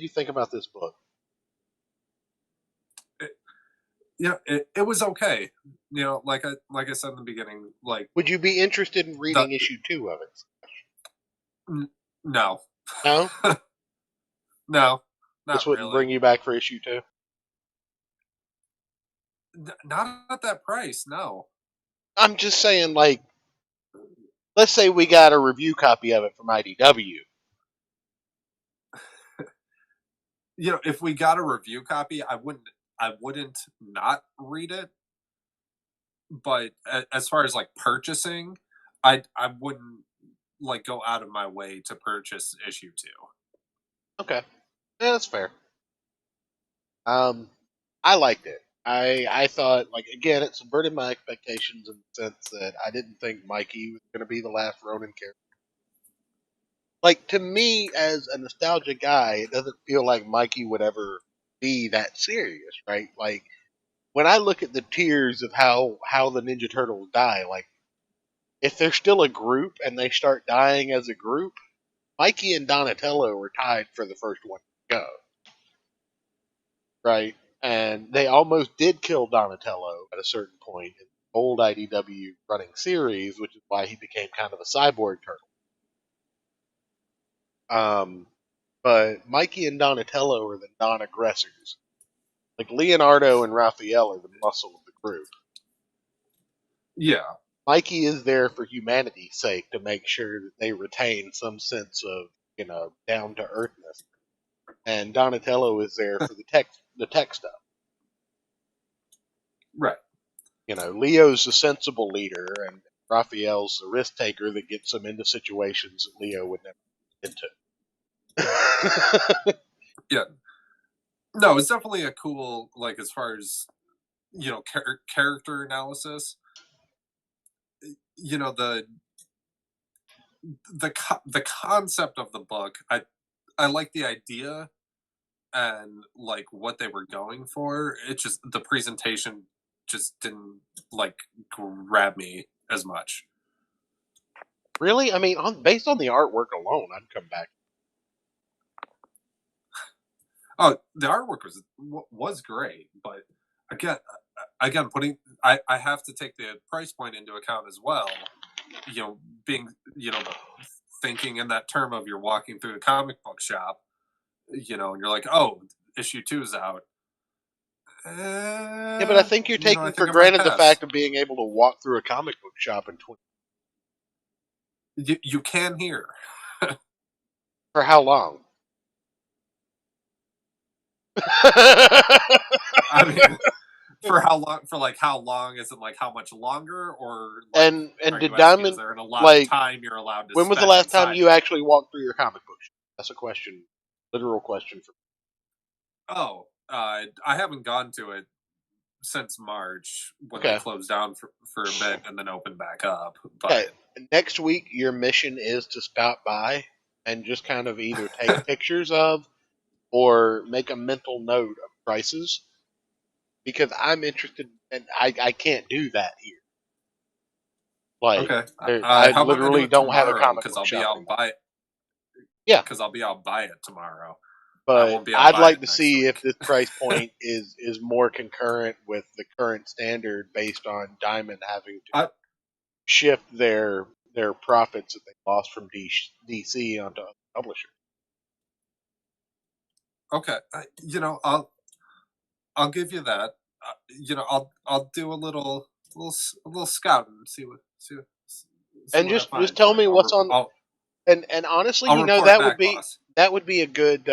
Speaker 2: think about this book?
Speaker 1: It was okay. You know, like I said in the beginning, like,
Speaker 2: would you be interested in reading issue 2 of it?
Speaker 1: No.
Speaker 2: No?
Speaker 1: No.
Speaker 2: This wouldn't bring you back for issue 2?
Speaker 1: Not at that price, no.
Speaker 2: I'm just saying, like, let's say we got a review copy of it from IDW.
Speaker 1: You know, if we got a review copy, I wouldn't not read it. But as far as like purchasing, I wouldn't like go out of my way to purchase issue 2.
Speaker 2: Okay. Yeah, that's fair. I liked it. I thought, like, again, it subverted my expectations in the sense that I didn't think Mikey was going to be the last Ronin character. Like, to me, as a nostalgia guy, it doesn't feel like Mikey would ever be that serious, right? Like, when I look at the tiers of how the Ninja Turtles die, like, if they're still a group and they start dying as a group, Mikey and Donatello were tied for the first one to go. Right? And they almost did kill Donatello at a certain point in the old IDW running series, which is why he became kind of a cyborg turtle. But Mikey and Donatello are the non-aggressors. Like, Leonardo and Raphael are the muscle of the group.
Speaker 1: Yeah.
Speaker 2: Mikey is there for humanity's sake to make sure that they retain some sense of, down to earthness, and Donatello is there for the tech stuff.
Speaker 1: Right.
Speaker 2: Leo's the sensible leader, and Raphael's the risk taker that gets him into situations that Leo would never get into.
Speaker 1: Yeah. No, it's definitely a cool, like, as far as, character analysis, the concept of the book, I like the idea and like what they were going for. It just, the presentation just didn't like grab me as much.
Speaker 2: Really? I mean, based on the artwork alone, I'd come back.
Speaker 1: Oh, the artwork was great, but again, I have to take the price point into account as well. Being thinking in that term of you're walking through the comic book shop, and you're like, oh, issue 2 is out.
Speaker 2: Yeah, but I think you're taking for granted the fact of being able to walk through a comic book shop in 20.
Speaker 1: You can here.
Speaker 2: For how long?
Speaker 1: I mean, for how long? For like how long? Is it like how much longer? Or like,
Speaker 2: and did Diamond,
Speaker 1: is there an allowed time you're allowed to?
Speaker 2: When was the last time you actually walked through your comic book shop? That's a question, literal question for me.
Speaker 1: Oh, I haven't gone to it since March when they closed down for a bit and then opened back up. But
Speaker 2: okay. Next week, your mission is to stop by and just kind of either take pictures of or make a mental note of prices, because I'm interested, and I can't do that here. Like,
Speaker 1: okay,
Speaker 2: I literally don't have a comic book shop.
Speaker 1: I'll be out by it.
Speaker 2: Yeah,
Speaker 1: because I'll be out by it tomorrow.
Speaker 2: But I'd like to see if this price point is more concurrent with the current standard based on Diamond having to shift their profits that they lost from DC onto other publishers.
Speaker 1: Okay, I'll give you that. I'll do a little scouting and see what
Speaker 2: and just tell me what's on. And honestly, that would be a good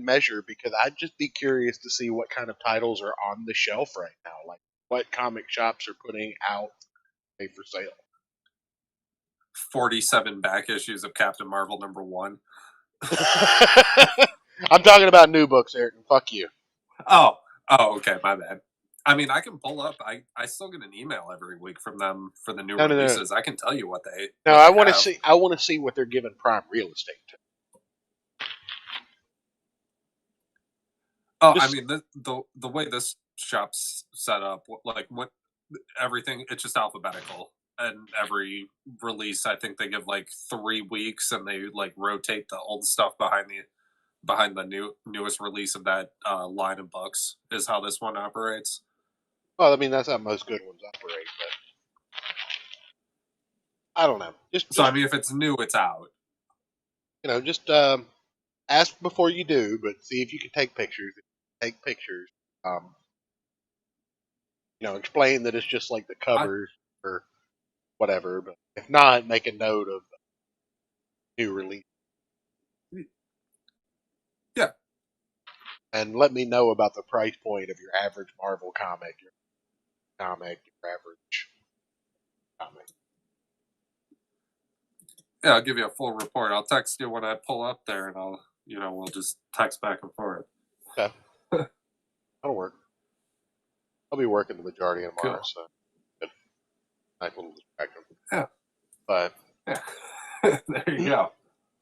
Speaker 2: measure, because I'd just be curious to see what kind of titles are on the shelf right now, like what comic shops are putting out for sale.
Speaker 1: 47 back issues of Captain Marvel #1.
Speaker 2: I'm talking about new books, Eric. Fuck you.
Speaker 1: Oh, okay, my bad. I mean, I can pull up. I still get an email every week from them for the new releases. No. I can tell you what they.
Speaker 2: No, I want to see. I want to see what they're giving Prime real estate to.
Speaker 1: Oh, I mean, the way this shop's set up, like what everything, it's just alphabetical, and every release, I think they give like 3 weeks, and they like rotate the old stuff behind the newest release of that line of books. Is how this one operates.
Speaker 2: Well, I mean, that's how most good ones operate, but I don't know.
Speaker 1: So, I mean, if it's new, it's out.
Speaker 2: Just ask before you do, but see if you can take pictures. Take pictures. Explain that it's just like the covers or whatever, but if not, make a note of new release.
Speaker 1: Yeah.
Speaker 2: And let me know about the price point of your average Marvel comic, your average comic.
Speaker 1: Yeah, I'll give you a full report. I'll text you when I pull up there, and we'll just text back and forth.
Speaker 2: Okay. That'll work. I'll be working the majority of tomorrow, so good. Nice little distraction.
Speaker 1: Yeah.
Speaker 2: But
Speaker 1: there you go.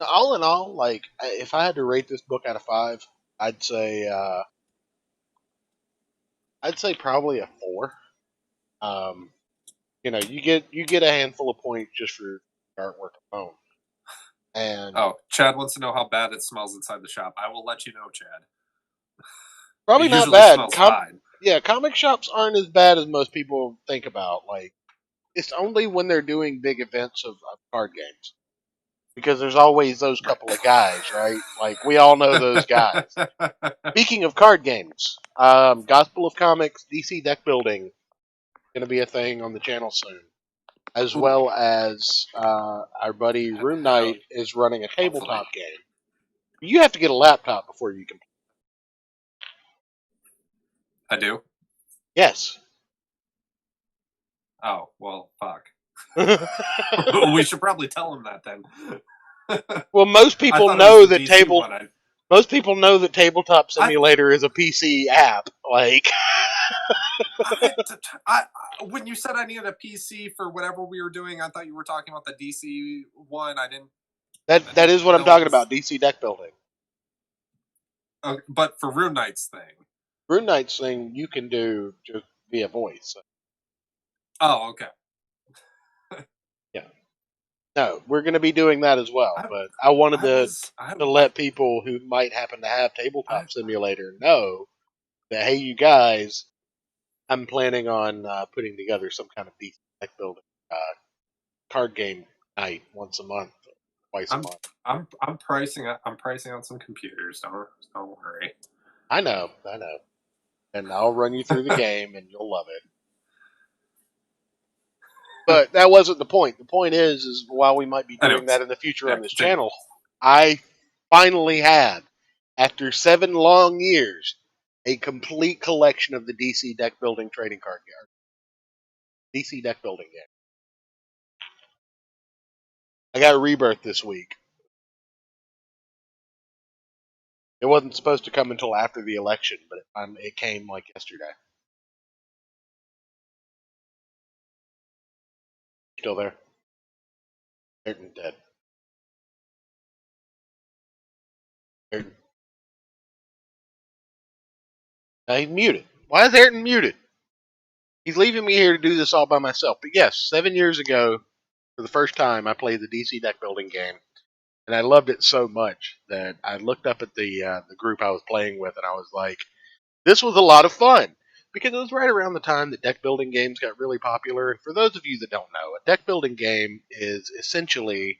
Speaker 2: All in all, like, if I had to rate this book out of 5, I'd say probably a 4. You get a handful of points just for artwork alone. And
Speaker 1: Chad wants to know how bad it smells inside the shop. I will let you know, Chad.
Speaker 2: Probably not bad. Yeah, comic shops aren't as bad as most people think about. Like, it's only when they're doing big events of card games, because there's always those couple of guys, right? Like, we all know those guys. Speaking of card games, Gospel of Comics, DC deck building, going to be a thing on the channel soon. as well as our buddy Room Knight is running a tabletop
Speaker 1: Hopefully.
Speaker 2: game. You have to get a laptop before you can.
Speaker 1: I do?
Speaker 2: Yes.
Speaker 1: Oh, well, fuck. We should probably tell him that then.
Speaker 2: Well, most
Speaker 1: I
Speaker 2: people
Speaker 1: thought
Speaker 2: know
Speaker 1: it was the
Speaker 2: that
Speaker 1: DC one.
Speaker 2: most people know that Tabletop Simulator is a PC app. Like,
Speaker 1: I, when you said I needed a PC for whatever we were doing, I thought you were talking about the DC one. I didn't
Speaker 2: that is what I'm
Speaker 1: know
Speaker 2: talking
Speaker 1: it was-
Speaker 2: about. DC deck building.
Speaker 1: But for Rune Knight's thing.
Speaker 2: Rune Knight's thing you can do just via voice.
Speaker 1: Oh, okay.
Speaker 2: Yeah. No, we're going to be doing that as well. But I wanted to let people who might happen to have Tabletop Simulator know that, hey, you guys, I'm planning on putting together some kind of DC deck building card game night once a month, twice a month.
Speaker 1: I'm pricing out some computers. Don't worry.
Speaker 2: I know, and I'll run you through the game, and you'll love it. But that wasn't the point. The point is while we might be doing that in the future on this channel, I finally had, after 7 long years, a complete collection of the DC deck building trading card game. DC deck building game. I got a Rebirth this week. It wasn't supposed to come until after the election, but it came like yesterday. Still there? Ayrton dead. Ayrton. He's muted. Why is Ayrton muted? He's leaving me here to do this all by myself. But yes, 7 years ago, for the first time, I played the DC deck building game, and I loved it so much that I looked up at the group I was playing with, and I was like, "This was a lot of fun." Because it was right around the time that deck building games got really popular. And for those of you that don't know, a deck building game is essentially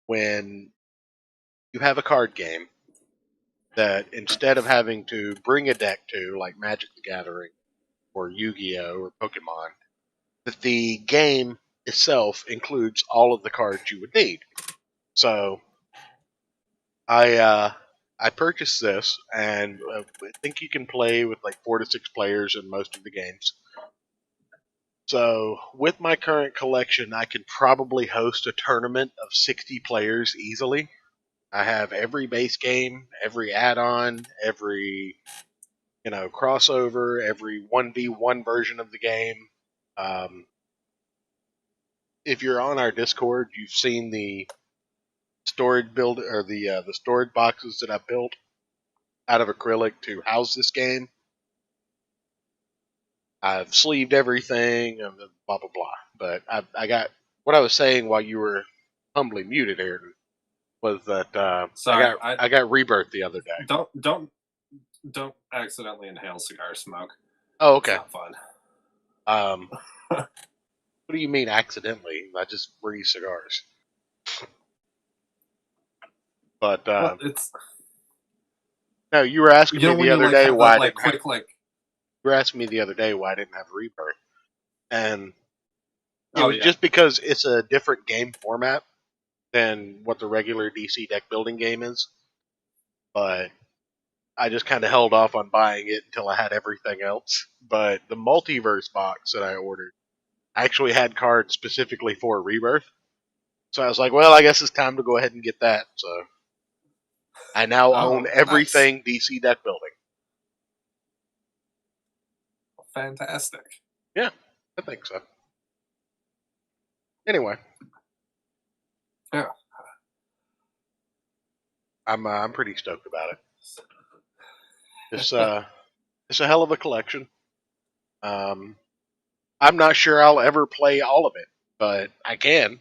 Speaker 2: when you have a card game that instead of having to bring a deck to, like Magic the Gathering or Yu-Gi-Oh! Or Pokemon, that the game itself includes all of the cards you would need. So I purchased this, and I think you can play with like 4 to 6 players in most of the games. So with my current collection, I could probably host a tournament of 60 players easily. I have every base game, every add-on, every crossover, every 1v1 version of the game. If you're on our Discord, you've seen the storage build or the storage boxes that I built out of acrylic to house this game. I've sleeved everything and blah blah blah. But I got what I was saying while you were humbly muted, Aaron, was that
Speaker 1: Sorry,
Speaker 2: I got Rebirth the other day.
Speaker 1: Don't accidentally inhale cigar smoke.
Speaker 2: Oh, okay.
Speaker 1: It's not fun.
Speaker 2: What do you mean accidentally? I just breathe cigars. But
Speaker 1: well, it's
Speaker 2: no, you were asking me the other day why I didn't have. You were asking me the other day why I didn't have Rebirth, and it was just because it's a different game format than what the regular DC deck building game is. But I just kind of held off on buying it until I had everything else. But the multiverse box that I ordered actually had cards specifically for Rebirth. So I was like, well, I guess it's time to go ahead and get that. So I now own everything DC deck building.
Speaker 1: Fantastic.
Speaker 2: Yeah, I think so. Anyway.
Speaker 1: Yeah.
Speaker 2: I'm pretty stoked about it. It's a hell of a collection. I'm not sure I'll ever play all of it, but I can.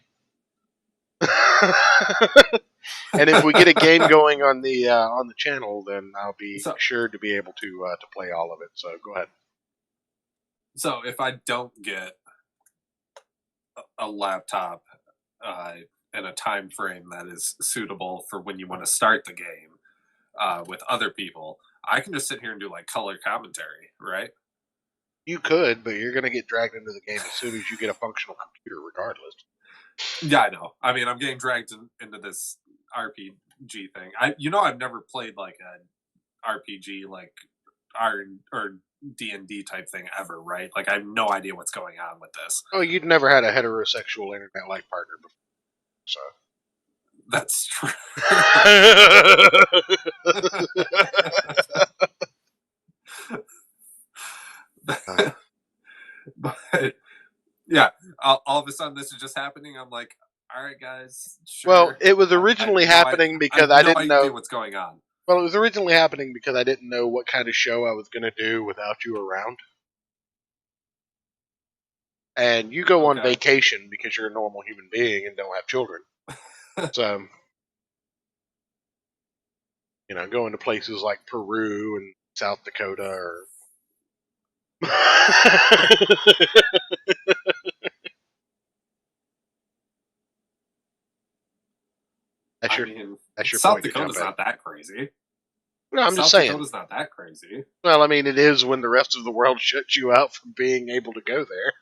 Speaker 2: And if we get a game going on the channel, then I'll be sure to be able to play all of it. So go ahead.
Speaker 1: So if I don't get a laptop in a time frame that is suitable for when you want to start the game with other people, I can just sit here and do like color commentary, right?
Speaker 2: You could, but you're going to get dragged into the game as soon as you get a functional computer, regardless.
Speaker 1: Yeah, I know. I mean, I'm getting dragged into this RPG thing. I've never played like an RPG like or D&D type thing ever, right? Like, I have no idea what's going on with this.
Speaker 2: Oh, you'd never had a heterosexual internet life partner before, so.
Speaker 1: That's true. But yeah, all of a sudden this is just happening. I'm like, all right, guys. Sure.
Speaker 2: Well, it was originally happening because I didn't know
Speaker 1: what's going on.
Speaker 2: Well, it was originally happening because I didn't know what kind of show I was going to do without you around. And you go on vacation because you're a normal human being and don't have children. So, going to places like Peru and South Dakota or... That's your
Speaker 1: South
Speaker 2: point.
Speaker 1: Dakota's not that crazy.
Speaker 2: No, I'm just saying.
Speaker 1: South Dakota's not that crazy.
Speaker 2: Well, I mean, it is when the rest of the world shuts you out from being able to go there.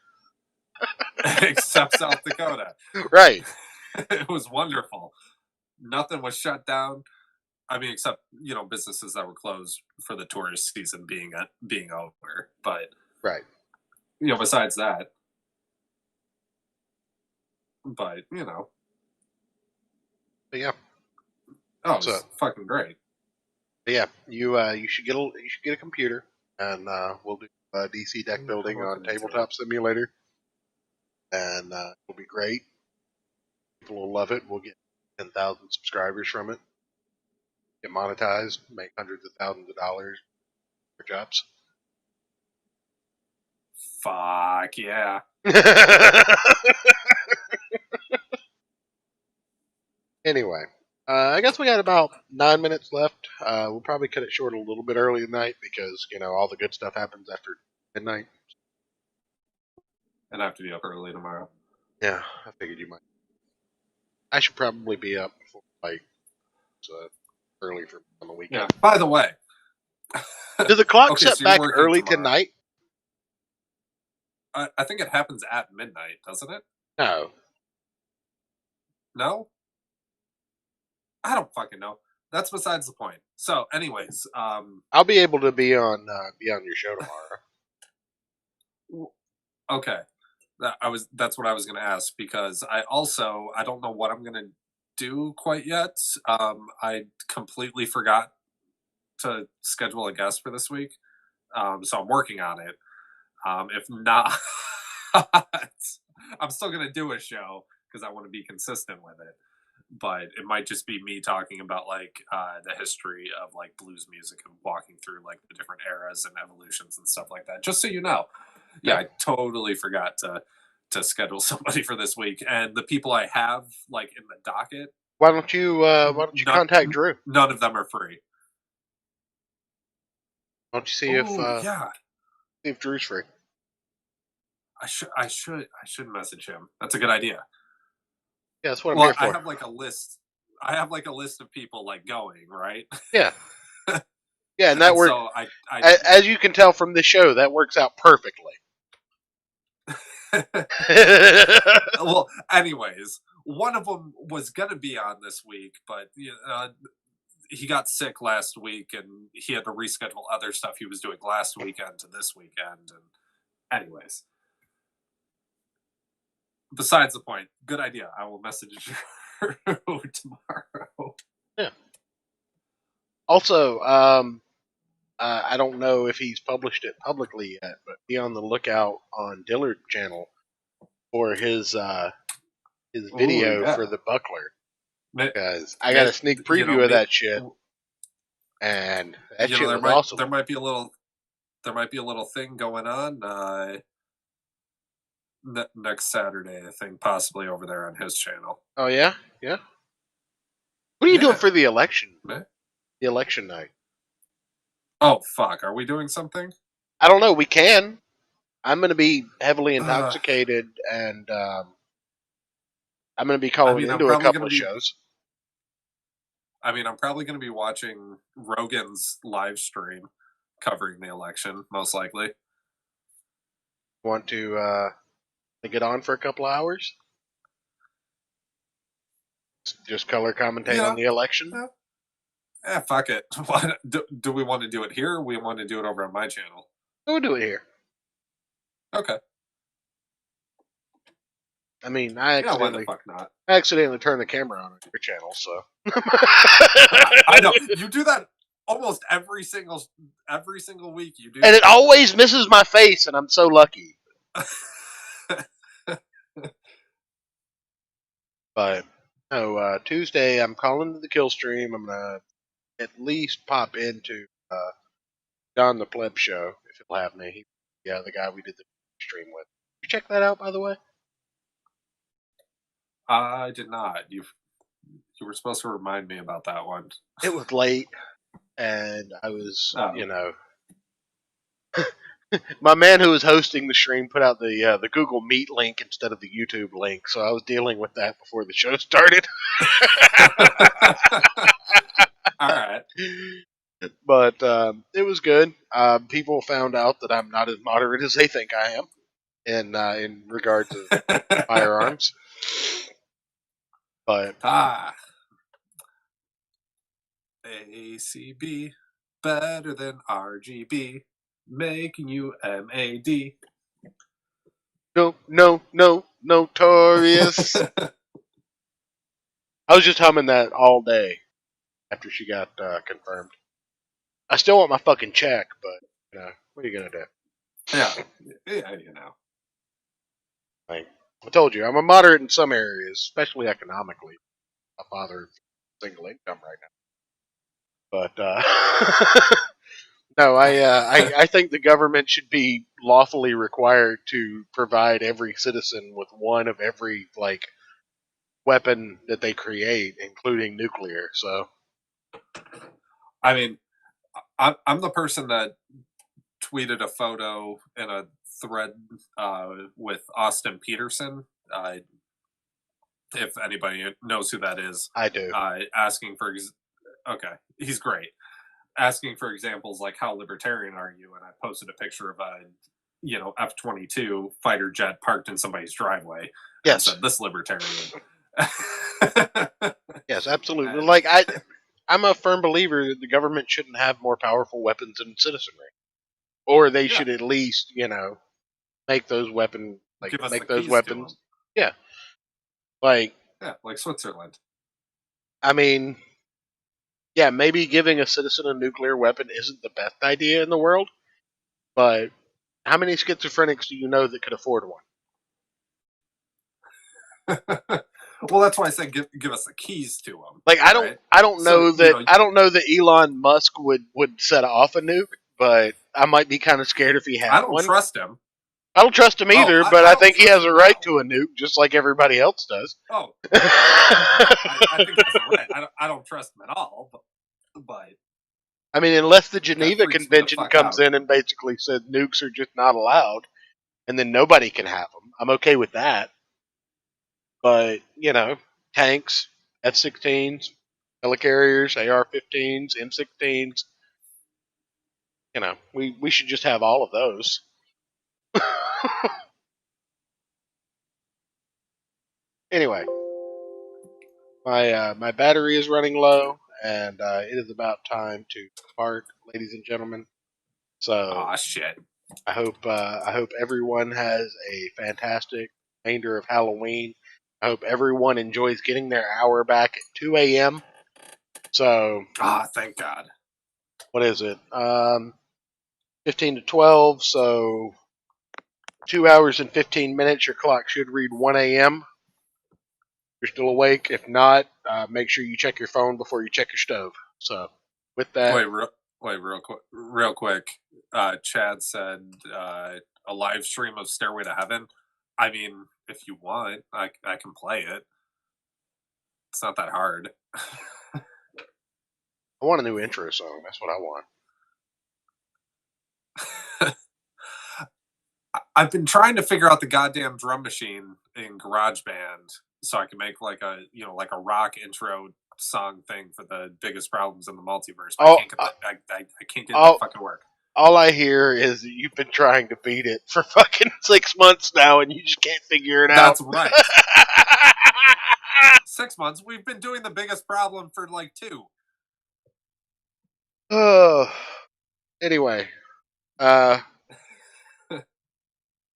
Speaker 1: Except South Dakota.
Speaker 2: Right.
Speaker 1: It was wonderful. Nothing was shut down. I mean, except, businesses that were closed for the tourist season being over. But,
Speaker 2: right.
Speaker 1: Besides that. But,
Speaker 2: But yeah.
Speaker 1: Oh, it's fucking great.
Speaker 2: But yeah, you should get a computer, and we'll do DC deck building on Tabletop Simulator, and it'll be great. People will love it. We'll get 10,000 subscribers from it. Get monetized, make hundreds of thousands of dollars for jobs.
Speaker 1: Fuck yeah.
Speaker 2: Anyway, I guess we got about 9 minutes left. We'll probably cut it short a little bit early tonight because, all the good stuff happens after midnight.
Speaker 1: And I have to be up early tomorrow.
Speaker 2: Yeah, I figured you might. I should probably be up before, early for on the weekend.
Speaker 1: Yeah. By the way,
Speaker 2: does the clock set back early tonight?
Speaker 1: I think it happens at midnight, doesn't it?
Speaker 2: No.
Speaker 1: No? I don't fucking know. That's besides the point. So, anyways,
Speaker 2: I'll be able to be on your show tomorrow.
Speaker 1: Okay. That's what I was going to ask, because I don't know what I'm going to do quite yet. I completely forgot to schedule a guest for this week. So I'm working on it. If not, I'm still going to do a show because I want to be consistent with it. But it might just be me talking about the history of blues music and walking through the different eras and evolutions and stuff like that. Just so you know. Yeah, I totally forgot to schedule somebody for this week. And the people I have in the docket.
Speaker 2: Why don't you contact Drew?
Speaker 1: None of them are free.
Speaker 2: Why don't you see if Drew's free?
Speaker 1: I should message him. That's a good idea.
Speaker 2: Yeah, that's what I'm here for.
Speaker 1: I have a list. I have a list of people going, right?
Speaker 2: Yeah. Yeah, and that works. So as you can tell from the show, that works out perfectly.
Speaker 1: Well, anyways, one of them was gonna be on this week, but he got sick last week, and he had to reschedule other stuff he was doing last weekend to this weekend. And anyways, besides the point, good idea. I will message you tomorrow.
Speaker 2: Yeah. Also, I don't know if he's published it publicly yet, but be on the lookout on Dillard's channel for his video for the buckler. Because I got a sneak preview of that shit, and that shit was awesome.
Speaker 1: There might be a little thing going on next Saturday, I think, possibly over there on his channel.
Speaker 2: Oh yeah, yeah. What are you doing for the election? The election night.
Speaker 1: Oh fuck! Are we doing something?
Speaker 2: I don't know. We can. I'm going to be heavily intoxicated, and I'm going to be calling into a couple of shows.
Speaker 1: I mean, I'm probably going to be watching Rogan's live stream covering the election, most likely.
Speaker 2: Want to get on for a couple of hours? Just color commentate on the election?
Speaker 1: Fuck it. Do we want to do it here, or we want to do it over on my channel?
Speaker 2: We'll do it here.
Speaker 1: Okay.
Speaker 2: I mean,
Speaker 1: why the fuck not?
Speaker 2: I accidentally turned the camera on your channel, so.
Speaker 1: I know. You do that almost every single week. You do,
Speaker 2: and it always misses my face, and I'm so lucky. But no, Tuesday I'm calling to the kill stream. I'm gonna at least pop into Don the Pleb show if he'll have me. The guy we did the stream with. Did you check that out, by the way?
Speaker 1: I did not. You were supposed to remind me about that one.
Speaker 2: It was late, and I was, my man who was hosting the stream put out the Google Meet link instead of the YouTube link, so I was dealing with that before the show started.
Speaker 1: All right.
Speaker 2: But it was good. People found out that I'm not as moderate as they think I am in regard to firearms. But
Speaker 1: ACB better than RGB, making you MAD.
Speaker 2: No, notorious. I was just humming that all day after she got confirmed. I still want my fucking check, but what are you gonna do?
Speaker 1: Yeah,
Speaker 2: Like I told you, I'm a moderate in some areas, especially economically. A father of single income right now. But no, I think the government should be lawfully required to provide every citizen with one of every weapon that they create, including nuclear. So,
Speaker 1: I mean, I'm the person that tweeted a photo in a thread with Austin Peterson. If anybody knows who that is,
Speaker 2: I do.
Speaker 1: Asking for okay, he's great. Asking for examples like how libertarian are you? And I posted a picture of a F-22 fighter jet parked in somebody's driveway.
Speaker 2: Yes,
Speaker 1: and said, this libertarian.
Speaker 2: Yes, absolutely. I'm a firm believer that the government shouldn't have more powerful weapons than citizenry, or they should at least make those weapons make those weapons. Yeah, like
Speaker 1: Switzerland.
Speaker 2: I mean, yeah, maybe giving a citizen a nuclear weapon isn't the best idea in the world, but how many schizophrenics do you know that could afford
Speaker 1: one? Well, that's why I said give us the keys to them.
Speaker 2: I don't know that Elon Musk would set off a nuke, but I might be kind of scared if he had one.
Speaker 1: I don't trust him.
Speaker 2: I don't trust him either, but I think he has a right to a nuke, just like everybody else does.
Speaker 1: Oh, I think that's right. I don't trust him at all, but
Speaker 2: I mean, unless the Geneva Convention comes in and basically says nukes are just not allowed, and then nobody can have them, I'm okay with that. But tanks, F-16s, helicarriers, AR-15s, M16s, we should just have all of those. Anyway, my battery is running low, and it is about time to depart, ladies and gentlemen. So,
Speaker 1: shit.
Speaker 2: I hope everyone has a fantastic remainder of Halloween. I hope everyone enjoys getting their hour back at 2 a.m. So,
Speaker 1: thank God.
Speaker 2: What is it? 15 to 12. So, 2 hours and 15 minutes. Your clock should read 1 a.m. You're still awake. If not, make sure you check your phone before you check your stove. So, with that,
Speaker 1: real quick. Chad said a live stream of Stairway to Heaven. I mean, if you want, I can play it. It's not that hard.
Speaker 2: I want a new intro song. That's what I want.
Speaker 1: I've been trying to figure out the goddamn drum machine in GarageBand so I can make like a rock intro song thing for the biggest problems in the multiverse. But I can't get it to fucking work.
Speaker 2: All I hear is that you've been trying to beat it for fucking 6 months now, and you just can't figure it out.
Speaker 1: That's right. 6 months. We've been doing the biggest problem for like 2.
Speaker 2: Oh, anyway,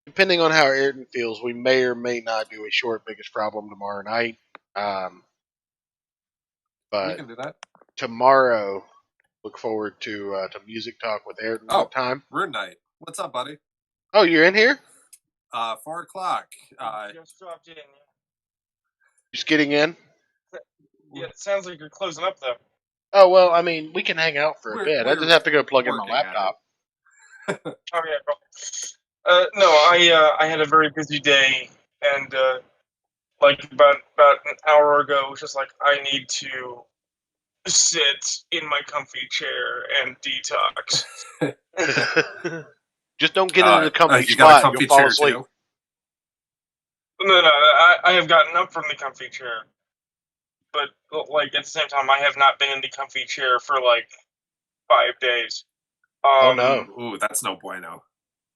Speaker 2: depending on how Ayrton feels, we may or may not do a short biggest problem tomorrow night.
Speaker 1: We
Speaker 2: But
Speaker 1: can do that.
Speaker 2: tomorrow, look forward to music talk with Ayrton.
Speaker 1: Oh,
Speaker 2: What time?
Speaker 1: Rune Knight. What's up, buddy?
Speaker 2: Oh, you're in here?
Speaker 1: 4 o'clock.
Speaker 4: Just dropped in.
Speaker 2: Just getting in?
Speaker 4: Yeah, it sounds like you're closing up though.
Speaker 2: Oh, well, I mean, we can hang out for a bit. I
Speaker 1: we're
Speaker 2: just have to go plug in my
Speaker 1: working at
Speaker 2: laptop.
Speaker 4: Oh yeah, bro. No, I had a very busy day, and like about an hour ago, it was just like I need to sit in my comfy chair and detox.
Speaker 2: Just don't get into the comfy
Speaker 1: you got a
Speaker 2: spot.
Speaker 1: comfy
Speaker 2: You'll fall
Speaker 1: chair
Speaker 2: asleep.
Speaker 1: too?
Speaker 4: No, I have gotten up from the comfy chair, but like at the same time, I have not been in the comfy chair for like 5 days.
Speaker 2: Oh, no.
Speaker 1: Ooh, that's no bueno.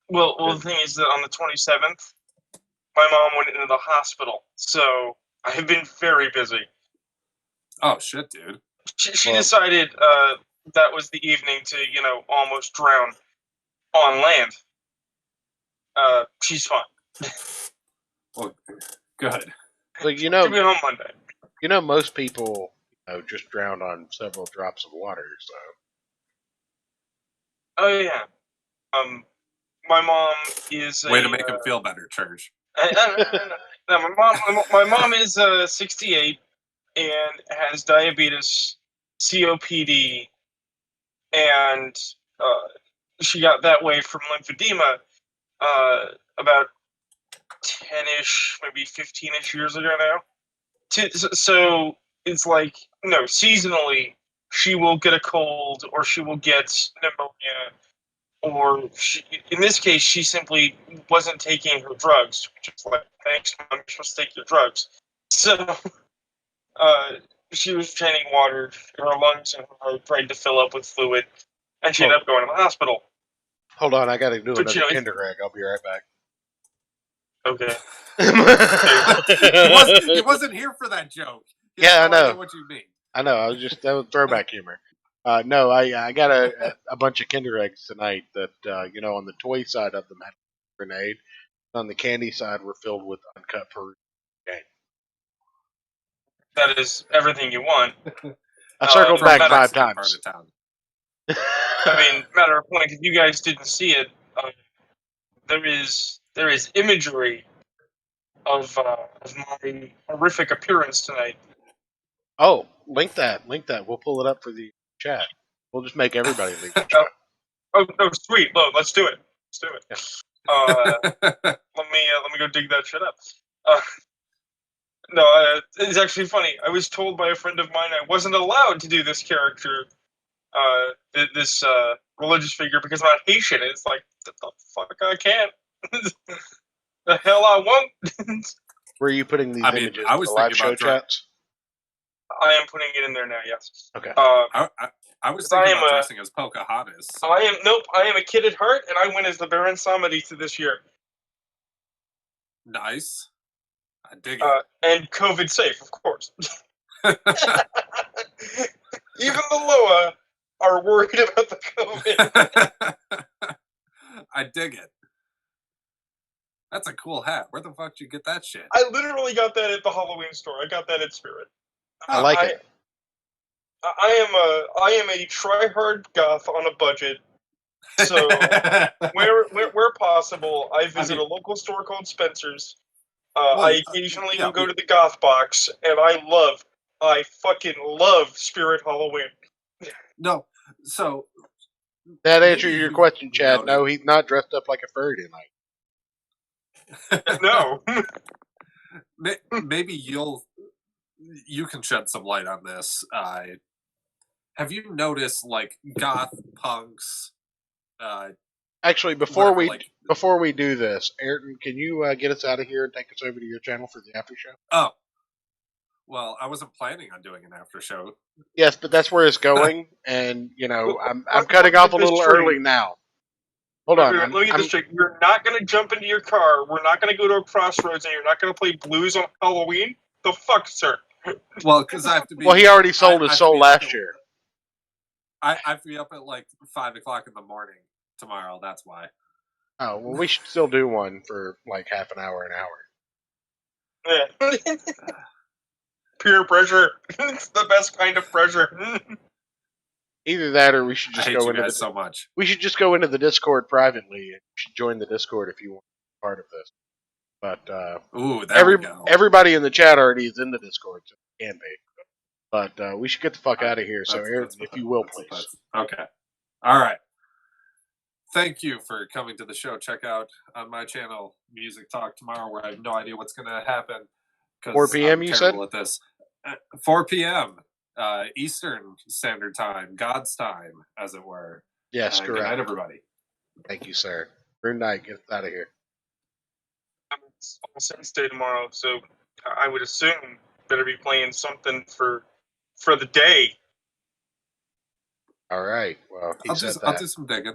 Speaker 4: Well, the thing is that on the 27th, my mom went into the hospital, so I have been very busy.
Speaker 1: Oh shit, dude.
Speaker 4: She
Speaker 2: Well-
Speaker 4: decided that was the evening to, almost drown on land. She's fine.
Speaker 1: Well, good.
Speaker 2: But
Speaker 4: She'll be home Monday.
Speaker 2: most people, just drowned on several drops of water. So
Speaker 4: Oh yeah. My mom is
Speaker 1: Way to make him feel better, Church.
Speaker 4: No, my mom is 68 and has diabetes, COPD, and she got that way from lymphedema about 10-ish, maybe 15-ish years ago now. So it's like, seasonally, she will get a cold or she will get pneumonia, or in this case, she simply wasn't taking her drugs, which is like, thanks, Mom, you're supposed to take your drugs. So she was draining water in her lungs and her heart tried to fill up with fluid, and she ended up going to the hospital.
Speaker 2: hold on, I got to do
Speaker 4: But,
Speaker 2: another Kinder Egg. I'll be right back.
Speaker 4: Okay.
Speaker 1: He wasn't here for that joke. He
Speaker 2: Yeah,
Speaker 1: has
Speaker 2: I
Speaker 1: no idea
Speaker 2: know.
Speaker 1: what you mean.
Speaker 2: I know. That was throwback humor. No, I got a bunch of Kinder Eggs tonight that, on the toy side of them had a grenade. On the candy side were filled with uncut Peru.
Speaker 4: That is everything you want.
Speaker 2: I circled
Speaker 4: From
Speaker 2: back
Speaker 4: the
Speaker 2: 5
Speaker 1: Mexican part
Speaker 2: times.
Speaker 1: of town.
Speaker 4: I mean, matter of point, if you guys didn't see it, there is imagery of my horrific appearance tonight.
Speaker 2: Oh, link that. We'll pull it up for the chat. We'll just make everybody link the chat.
Speaker 4: Oh, sweet. Look, let's do it. Let's do it.
Speaker 2: Yeah.
Speaker 4: Let me go dig that shit up. No, it's actually funny. I was told by a friend of mine I wasn't allowed to do this character, this religious figure, because I'm not Haitian. It's like, the fuck, I can't. The hell I won't.
Speaker 2: Where are you putting these images?
Speaker 1: I was
Speaker 2: the live
Speaker 1: thinking
Speaker 2: show
Speaker 1: about dra-
Speaker 2: chats?
Speaker 4: I am putting it in there now. Yes.
Speaker 2: Okay.
Speaker 1: I was thinking about
Speaker 4: I am
Speaker 1: dressing as Pocahontas.
Speaker 4: I am a kid at heart, and I went as the Baron Samedi to this year.
Speaker 1: Nice. I dig it.
Speaker 4: And COVID safe, of course. Even the Loa are worried about the COVID.
Speaker 1: I dig it. That's a cool hat. Where the fuck did you get that shit?
Speaker 4: I literally got that at the Halloween store. I got that at Spirit.
Speaker 2: I like it.
Speaker 4: I am a try-hard goth on a budget. So where possible, I visit a local store called Spencer's. I occasionally will go to the goth box, and I fucking love Spirit Halloween.
Speaker 1: No, so
Speaker 2: That answers your question, Chad.
Speaker 1: noted.
Speaker 2: No, he's not dressed up like a furry tonight.
Speaker 4: No.
Speaker 1: Maybe you can shed some light on this. Have you noticed like goth punks?
Speaker 2: Actually, before
Speaker 1: whatever,
Speaker 2: we do this, Ayrton, can you get us out of here and take us over to your channel for the after show?
Speaker 1: Oh, well, I wasn't planning on doing an after show.
Speaker 2: Yes, but that's where it's going, and I'm cutting off a little early now. Hold on.
Speaker 4: Let me get this straight. You're not going to jump into your car. We're not going to go to a crossroads, and you're not going to play blues on Halloween? The fuck, sir?
Speaker 1: Well, because I have to be.
Speaker 2: Well, he already sold his soul last year.
Speaker 1: I have to be up at like 5 o'clock in the morning tomorrow. That's why.
Speaker 2: Oh, well, we should still do one for like half an hour,
Speaker 4: Yeah. Peer pressure. It's the best kind of pressure.
Speaker 2: Either that, or we should
Speaker 1: I
Speaker 2: just
Speaker 1: hate
Speaker 2: go
Speaker 1: you
Speaker 2: into
Speaker 1: guys
Speaker 2: the.
Speaker 1: so much.
Speaker 2: We should just go into the Discord privately. You should join the Discord if you want to be part of this. But
Speaker 1: Ooh, there we go.
Speaker 2: Everybody in the chat already is in the Discord, so it can be. But we should get the fuck out of here. So, Aaron, if you will, please.
Speaker 1: Okay. All right. Thank you for coming to the show. Check out on my channel, Music Talk tomorrow, where I have no idea what's going to happen.
Speaker 2: 4 p.m.
Speaker 1: I'm
Speaker 2: you said?
Speaker 1: at this. 4 p.m. Eastern Standard Time, God's time, as it were.
Speaker 2: Yes, correct.
Speaker 1: Good night, everybody.
Speaker 2: Thank you, sir. Good night. Get out of here.
Speaker 4: It's All Saints Day tomorrow, so I would assume better be playing something for the day.
Speaker 2: All right. Well,
Speaker 1: I'll do some digging.